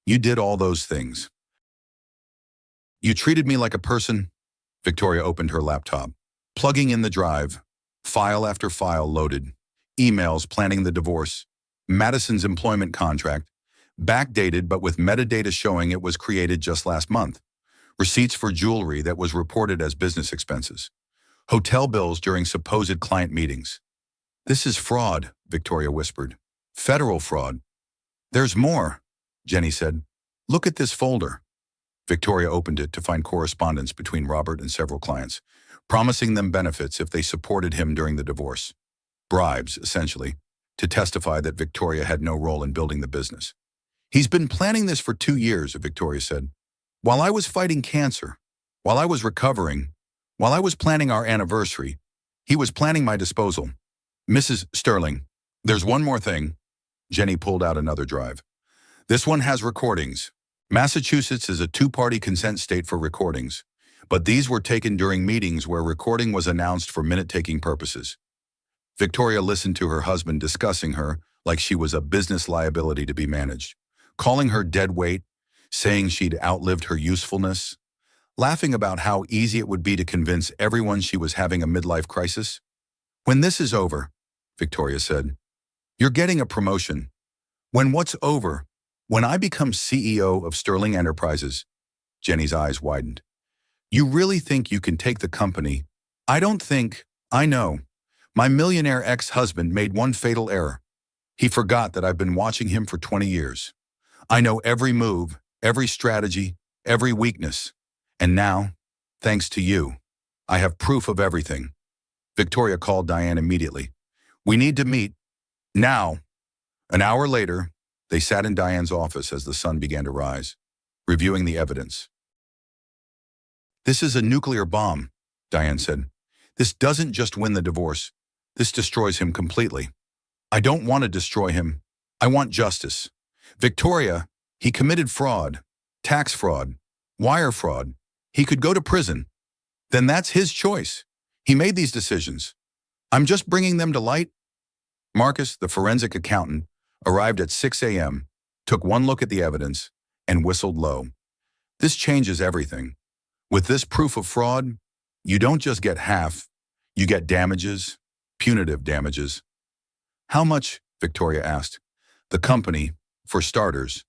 You did all those things. You treated me like a person. Victoria opened her laptop, plugging in the drive, file after file loaded, emails planning the divorce, Madison's employment contract, backdated but with metadata showing it was created just last month, receipts for jewelry that was reported as business expenses, hotel bills during supposed client meetings. This is fraud, Victoria whispered. Federal fraud. There's more, Jenny said. Look at this folder. Victoria opened it to find correspondence between Robert and several clients, promising them benefits if they supported him during the divorce. Bribes, essentially, to testify that Victoria had no role in building the business. He's been planning this for 2 years, Victoria said. While I was fighting cancer, while I was recovering, while I was planning our anniversary, he was planning my disposal. Mrs. Sterling, there's one more thing. Jenny pulled out another drive. This one has recordings. Massachusetts is a 2-party consent state for recordings, but these were taken during meetings where recording was announced for minute-taking purposes. Victoria listened to her husband discussing her like she was a business liability to be managed, calling her dead weight, saying she'd outlived her usefulness, laughing about how easy it would be to convince everyone she was having a midlife crisis. When this is over, Victoria said, you're getting a promotion. When what's over? When I become CEO of Sterling Enterprises. Jenny's eyes widened. You really think you can take the company? I don't think. I know. My millionaire ex-husband made one fatal error. He forgot that I've been watching him for 20 years. I know every move, every strategy, every weakness. And now, thanks to you, I have proof of everything. Victoria called Diane immediately. We need to meet. Now. An hour later, they sat in Diane's office as the sun began to rise, reviewing the evidence. This is a nuclear bomb, Diane said. This doesn't just win the divorce. This destroys him completely. I don't want to destroy him. I want justice. Victoria, he committed fraud, tax fraud, Wire fraud. He could go to prison. Then that's his choice. He made these decisions. I'm just bringing them to light. Marcus, the forensic accountant, arrived at 6 a.m., took one look at the evidence, and whistled low. This changes everything. With this proof of fraud, you don't just get half, you get damages, punitive damages. How much? Victoria asked. The company, for starters.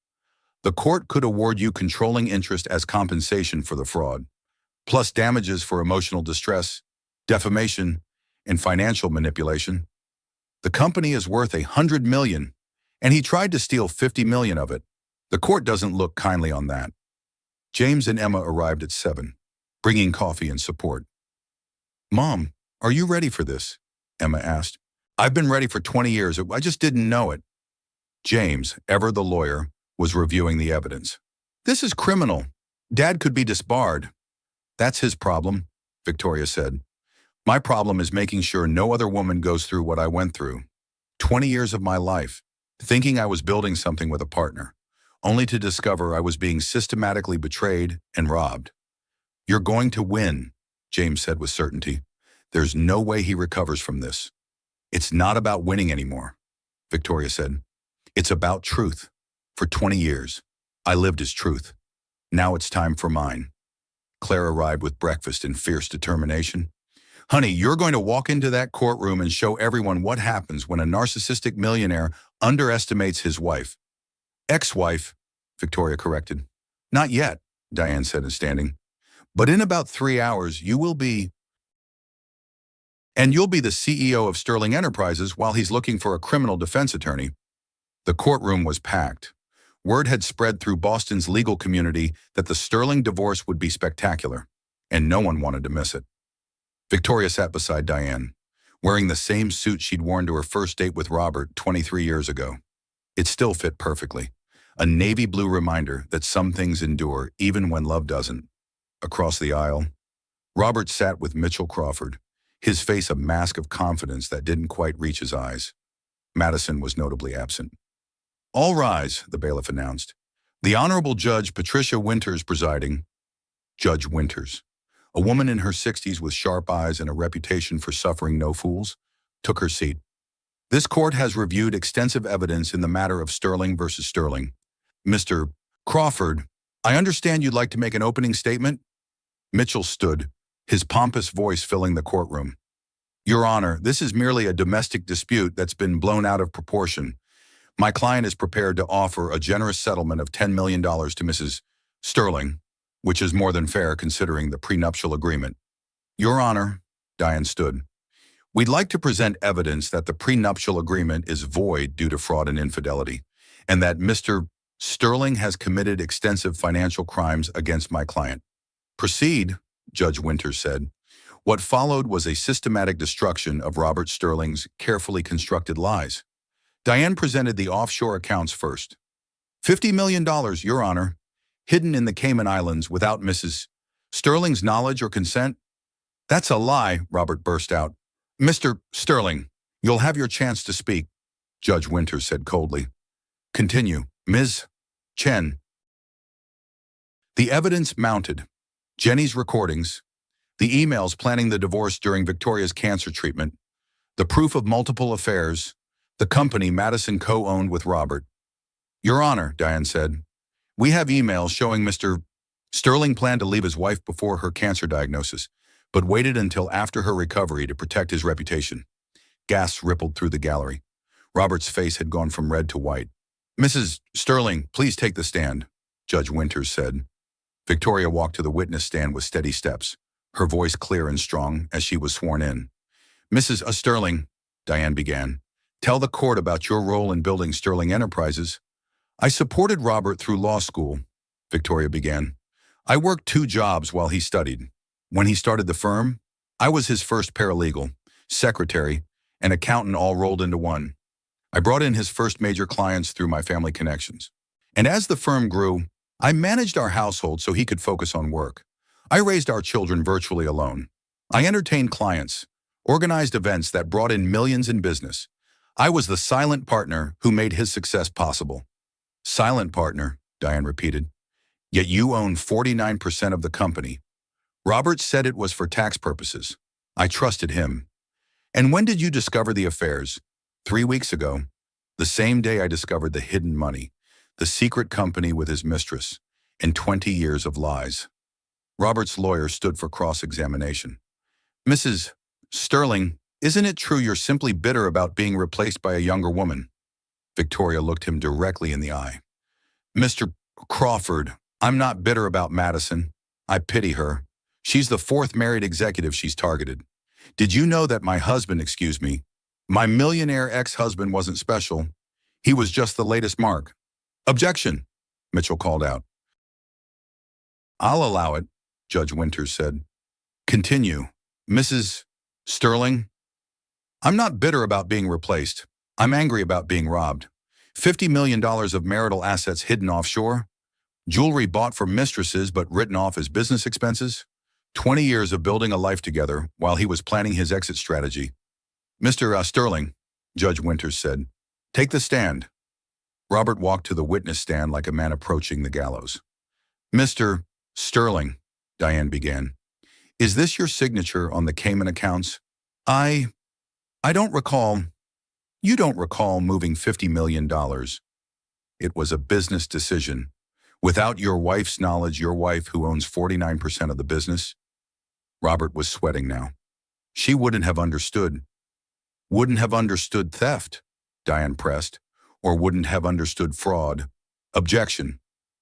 The court could award you controlling interest as compensation for the fraud, plus damages for emotional distress, defamation, and financial manipulation. The company is worth $100 million, and he tried to steal $50 million of it. The court doesn't look kindly on that. James and Emma arrived at 7, bringing coffee and support. Mom, are you ready for this? Emma asked. I've been ready for 20 years. I just didn't know it. James, ever the lawyer, was reviewing the evidence. This is criminal. Dad could be disbarred. That's his problem, Victoria said. My problem is making sure no other woman goes through what I went through. 20 years of my life, thinking I was building something with a partner, only to discover I was being systematically betrayed and robbed. You're going to win, James said with certainty. There's no way he recovers from this. It's not about winning anymore, Victoria said. It's about truth. For 20 years, I lived as truth. Now it's time for mine. Claire arrived with breakfast in fierce determination. Honey, you're going to walk into that courtroom and show everyone what happens when a narcissistic millionaire underestimates his wife. Ex-wife, Victoria corrected. Not yet, Diane said, standing. But in about 3 hours, you'll be the CEO of Sterling Enterprises while he's looking for a criminal defense attorney. The courtroom was packed. Word had spread through Boston's legal community that the Sterling divorce would be spectacular, and no one wanted to miss it. Victoria sat beside Diane, wearing the same suit she'd worn to her first date with Robert 23 years ago. It still fit perfectly, a navy blue reminder that some things endure even when love doesn't. Across the aisle, Robert sat with Mitchell Crawford, his face a mask of confidence that didn't quite reach his eyes. Madison was notably absent. All rise, the bailiff announced. The Honorable Judge Patricia Winters presiding. Judge Winters, a woman in her 60s with sharp eyes and a reputation for suffering no fools, took her seat. This court has reviewed extensive evidence in the matter of Sterling versus Sterling. Mr. Crawford, I understand you'd like to make an opening statement? Mitchell stood, his pompous voice filling the courtroom. Your Honor, this is merely a domestic dispute that's been blown out of proportion. My client is prepared to offer a generous settlement of $10 million to Mrs. Sterling, which is more than fair considering the prenuptial agreement. Your Honor, Diane stood. We'd like to present evidence that the prenuptial agreement is void due to fraud and infidelity, and that Mr. Sterling has committed extensive financial crimes against my client. Proceed, Judge Winters said. What followed was a systematic destruction of Robert Sterling's carefully constructed lies. Diane presented the offshore accounts first. $50 million, Your Honor, hidden in the Cayman Islands without Mrs. Sterling's knowledge or consent? That's a lie, Robert burst out. Mr. Sterling, you'll have your chance to speak, Judge Winters said coldly. Continue, Ms. Chen. The evidence mounted. Jenny's recordings, the emails planning the divorce during Victoria's cancer treatment, the proof of multiple affairs, the company Madison co-owned with Robert. Your Honor, Diane said, we have emails showing Mr. Sterling planned to leave his wife before her cancer diagnosis, but waited until after her recovery to protect his reputation. Gasps rippled through the gallery. Robert's face had gone from red to white. Mrs. Sterling, please take the stand, Judge Winters said. Victoria walked to the witness stand with steady steps, her voice clear and strong as she was sworn in. Mrs. Sterling, Diane began, tell the court about your role in building Sterling Enterprises. I supported Robert through law school, Victoria began. I worked 2 jobs while he studied. When he started the firm, I was his first paralegal, secretary, and accountant all rolled into one. I brought in his first major clients through my family connections. And as the firm grew, I managed our household so he could focus on work. I raised our children virtually alone. I entertained clients, organized events that brought in millions in business. I was the silent partner who made his success possible. Silent partner, Diane repeated. Yet you own 49% of the company. Robert said it was for tax purposes. I trusted him. And when did you discover the affairs? 3 weeks ago. The same day I discovered the hidden money, the secret company with his mistress, and 20 years of lies. Robert's lawyer stood for cross-examination. Mrs. Sterling, isn't it true you're simply bitter about being replaced by a younger woman? Victoria looked him directly in the eye. Mr. Crawford, I'm not bitter about Madison. I pity her. She's the fourth married executive she's targeted. Did you know that my millionaire ex-husband wasn't special? He was just the latest mark. Objection, Mitchell called out. I'll allow it, Judge Winters said. Continue. Mrs. Sterling? I'm not bitter about being replaced. I'm angry about being robbed. $50 million of marital assets hidden offshore. Jewelry bought for mistresses but written off as business expenses. 20 years of building a life together while he was planning his exit strategy. Mr. Sterling, Judge Winters said, take the stand. Robert walked to the witness stand like a man approaching the gallows. Mr. Sterling, Diane began, is this your signature on the Cayman accounts? I don't recall. You don't recall moving $50 million. It was a business decision. Without your wife's knowledge, your wife who owns 49% of the business. Robert was sweating now. She wouldn't have understood. Wouldn't have understood theft, Diane pressed, or wouldn't have understood fraud. Objection,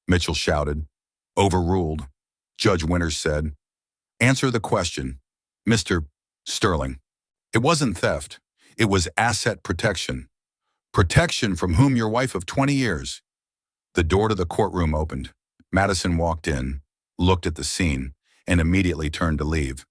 Mitchell shouted. Overruled, Judge Winters said. Answer the question, Mr. Sterling. It wasn't theft. It was asset protection. Protection from whom your wife of 20 years. The door to the courtroom opened. Madison walked in, looked at the scene, and immediately turned to leave.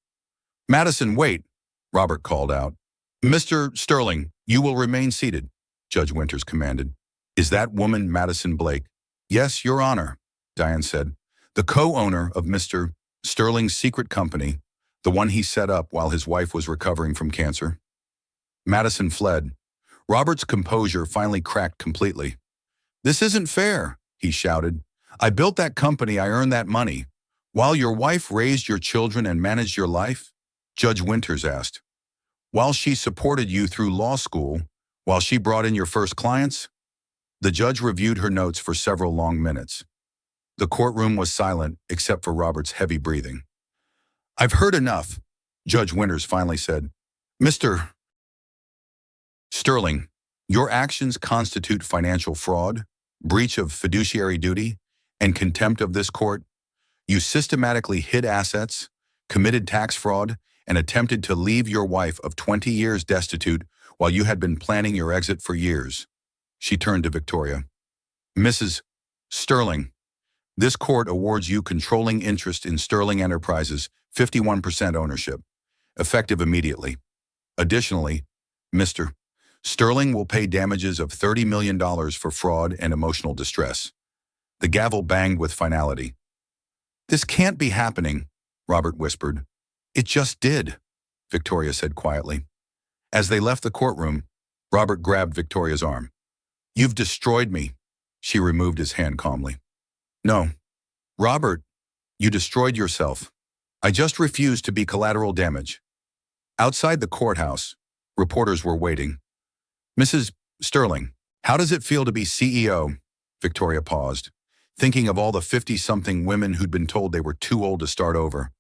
Madison, wait, Robert called out. Mr. Sterling, you will remain seated, Judge Winters commanded. Is that woman Madison Blake? Yes, Your Honor, Diane said. The co-owner of Mr. Sterling's secret company, the one he set up while his wife was recovering from cancer. Madison fled. Robert's composure finally cracked completely. This isn't fair, he shouted. I built that company, I earned that money. While your wife raised your children and managed your life? Judge Winters asked. While she supported you through law school, while she brought in your first clients? The judge reviewed her notes for several long minutes. The courtroom was silent except for Robert's heavy breathing. I've heard enough, Judge Winters finally said. Mr. Sterling, your actions constitute financial fraud, breach of fiduciary duty, and contempt of this court. You systematically hid assets, committed tax fraud, and attempted to leave your wife of 20 years destitute while you had been planning your exit for years. She turned to Victoria. Mrs. Sterling, this court awards you controlling interest in Sterling Enterprises, 51% ownership, effective immediately. Additionally, Mr. Sterling will pay damages of $30 million for fraud and emotional distress. The gavel banged with finality. This can't be happening, Robert whispered. It just did, Victoria said quietly. As they left the courtroom, Robert grabbed Victoria's arm. You've destroyed me. She removed his hand calmly. No, Robert, you destroyed yourself. I just refused to be collateral damage. Outside the courthouse, reporters were waiting. Mrs. Sterling, how does it feel to be CEO? Victoria paused, thinking of all the 50-something women who'd been told they were too old to start over.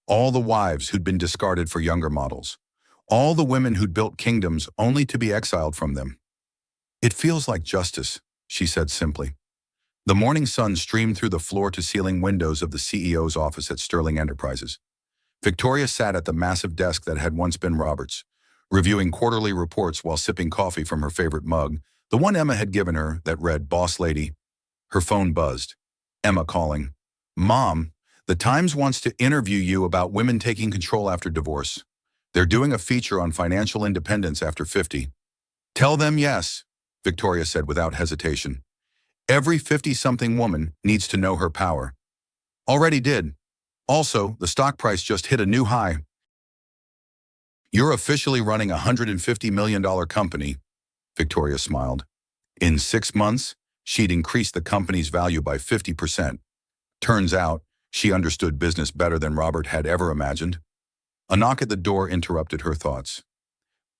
All the wives who'd been discarded for younger models. All the women who'd built kingdoms only to be exiled from them. It feels like justice, she said simply. The morning sun streamed through the floor-to-ceiling windows of the CEO's office at Sterling Enterprises. Victoria sat at the massive desk that had once been Robert's, reviewing quarterly reports while sipping coffee from her favorite mug, the one Emma had given her that read, Boss Lady. Her phone buzzed. Emma calling. Mom, the Times wants to interview you about women taking control after divorce. They're doing a feature on financial independence after 50. Tell them yes, Victoria said without hesitation. Every 50-something woman needs to know her power. Already did. Also, the stock price just hit a new high. You're officially running a $150 million company, Victoria smiled. In 6 months, she'd increased the company's value by 50%. Turns out, she understood business better than Robert had ever imagined. A knock at the door interrupted her thoughts.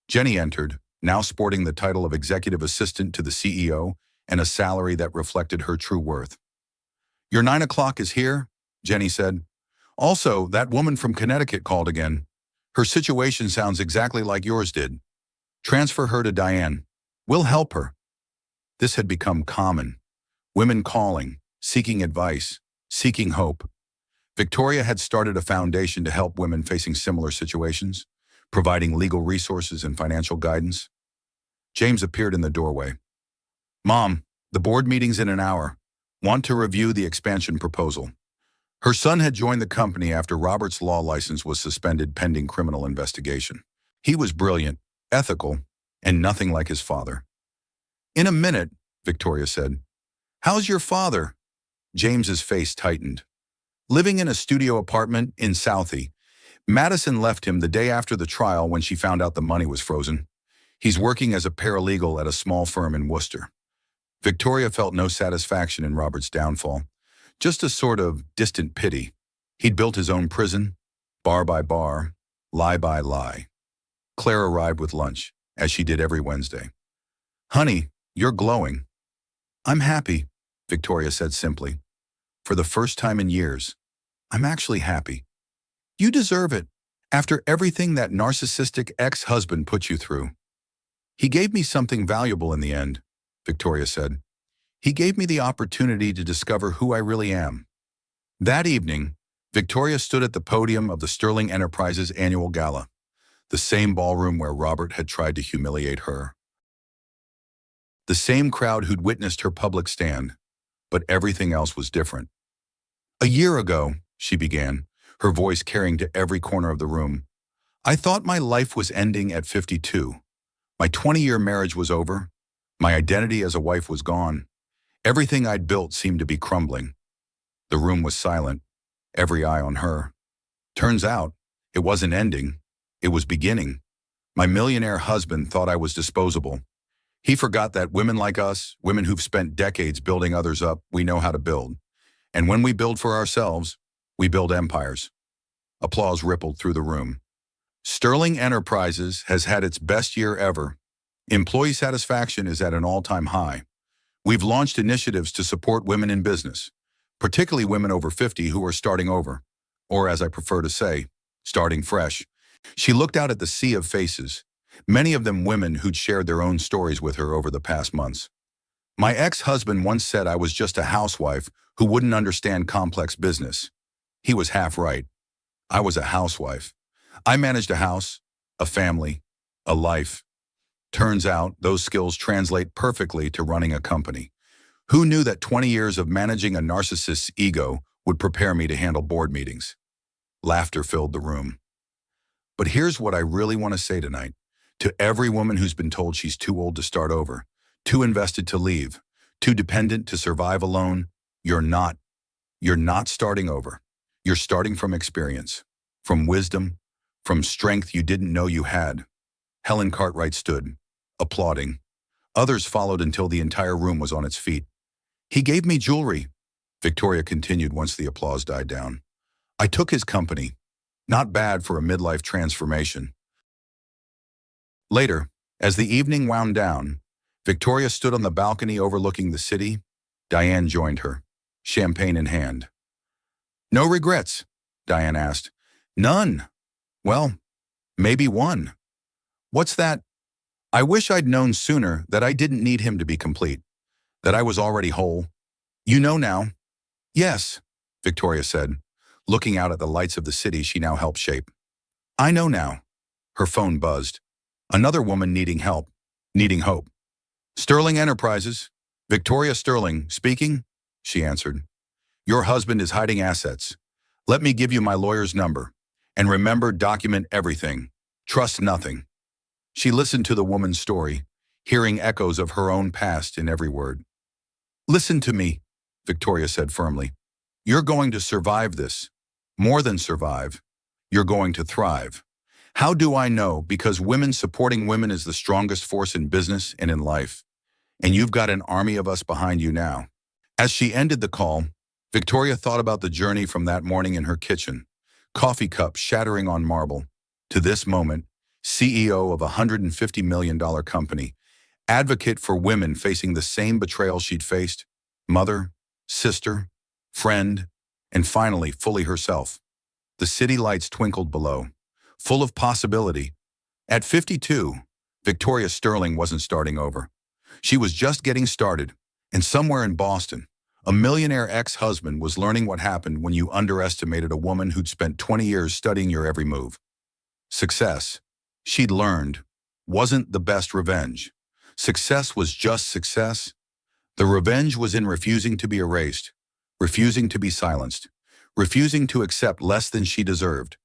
Jenny entered, now sporting the title of executive assistant to the CEO and a salary that reflected her true worth. "Your 9 o'clock is here," Jenny said. "Also, that woman from Connecticut called again. Her situation sounds exactly like yours did. Transfer her to Diane. We'll help her." This had become common. Women calling, seeking advice, seeking hope. Victoria had started a foundation to help women facing similar situations, providing legal resources and financial guidance. James appeared in the doorway. "Mom, the board meeting's in an hour. Want to review the expansion proposal." Her son had joined the company after Robert's law license was suspended pending criminal investigation. He was brilliant, ethical, and nothing like his father. "In a minute," Victoria said. "How's your father?" James's face tightened. "Living in a studio apartment in Southie. Madison left him the day after the trial when she found out the money was frozen. He's working as a paralegal at a small firm in Worcester." Victoria felt no satisfaction in Robert's downfall, just a sort of distant pity. He'd built his own prison, bar by bar, lie by lie. Claire arrived with lunch, as she did every Wednesday. "Honey, you're glowing." "I'm happy," Victoria said simply. "For the first time in years, I'm actually happy." "You deserve it, after everything that narcissistic ex-husband put you through." "He gave me something valuable in the end," Victoria said. "He gave me the opportunity to discover who I really am." That evening, Victoria stood at the podium of the Sterling Enterprises annual gala, the same ballroom where Robert had tried to humiliate her. The same crowd who'd witnessed her public stand, but everything else was different. "A year ago," she began, her voice carrying to every corner of the room, "I thought my life was ending at 52. My 20-year marriage was over. My identity as a wife was gone. Everything I'd built seemed to be crumbling." The room was silent, every eye on her. Turns out, it wasn't ending, it was beginning. My millionaire husband thought I was disposable. He forgot that women like us, women who've spent decades building others up, we know how to build. And when we build for ourselves, we build empires. Applause rippled through the room. Sterling Enterprises has had its best year ever. Employee satisfaction is at an all-time high. We've launched initiatives to support women in business, particularly women over 50 who are starting over, or as I prefer to say, starting fresh. She looked out at the sea of faces, many of them women who'd shared their own stories with her over the past months. "My ex-husband once said I was just a housewife who wouldn't understand complex business. He was half right. I was a housewife. I managed a house, a family, a life. Turns out those skills translate perfectly to running a company. Who knew that 20 years of managing a narcissist's ego would prepare me to handle board meetings?" Laughter filled the room. But here's what I really want to say tonight. To every woman who's been told she's too old to start over, too invested to leave, too dependent to survive alone, you're not. You're not starting over. You're starting from experience, from wisdom, from strength you didn't know you had. Helen Cartwright stood, applauding. Others followed until the entire room was on its feet. "He gave me jewelry," Victoria continued once the applause died down. "I took his company. Not bad for a midlife transformation." Later, as the evening wound down, Victoria stood on the balcony overlooking the city. Diane joined her, champagne in hand. "No regrets?" Diane asked. "None. Well, maybe one." "What's that?" "I wish I'd known sooner that I didn't need him to be complete, that I was already whole. You know now." "Yes," Victoria said, looking out at the lights of the city she now helped shape. "I know now." Her phone buzzed. Another woman needing help, needing hope. "Sterling Enterprises, Victoria Sterling, speaking," she answered. "Your husband is hiding assets. Let me give you my lawyer's number. And remember, document everything. Trust nothing." She listened to the woman's story, hearing echoes of her own past in every word. "Listen to me," Victoria said firmly. "You're going to survive this. More than survive. You're going to thrive. How do I know? Because women supporting women is the strongest force in business and in life. And you've got an army of us behind you now." As she ended the call, Victoria thought about the journey from that morning in her kitchen, coffee cup shattering on marble, to this moment, CEO of a $150 million company, advocate for women facing the same betrayal she'd faced, mother, sister, friend, and finally, fully herself. The city lights twinkled below, full of possibility. At 52, Victoria Sterling wasn't starting over. She was just getting started, and somewhere in Boston, a millionaire ex-husband was learning what happened when you underestimated a woman who'd spent 20 years studying your every move. Success, she'd learned, wasn't the best revenge. Success was just success. The revenge was in refusing to be erased, refusing to be silenced, refusing to accept less than she deserved.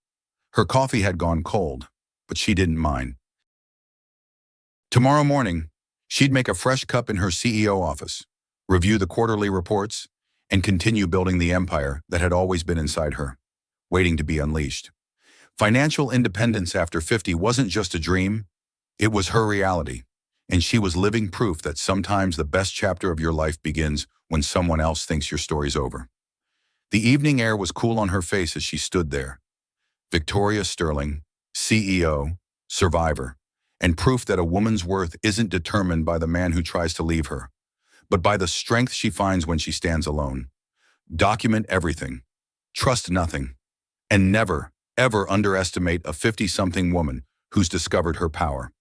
Her coffee had gone cold, but she didn't mind. Tomorrow morning, she'd make a fresh cup in her CEO office, review the quarterly reports, and continue building the empire that had always been inside her, waiting to be unleashed. Financial independence after 50 wasn't just a dream, it was her reality, and she was living proof that sometimes the best chapter of your life begins when someone else thinks your story's over. The evening air was cool on her face as she stood there. Victoria Sterling, CEO, survivor, and proof that a woman's worth isn't determined by the man who tries to leave her, but by the strength she finds when she stands alone. Document everything, trust nothing, and never, ever underestimate a 50-something woman who's discovered her power.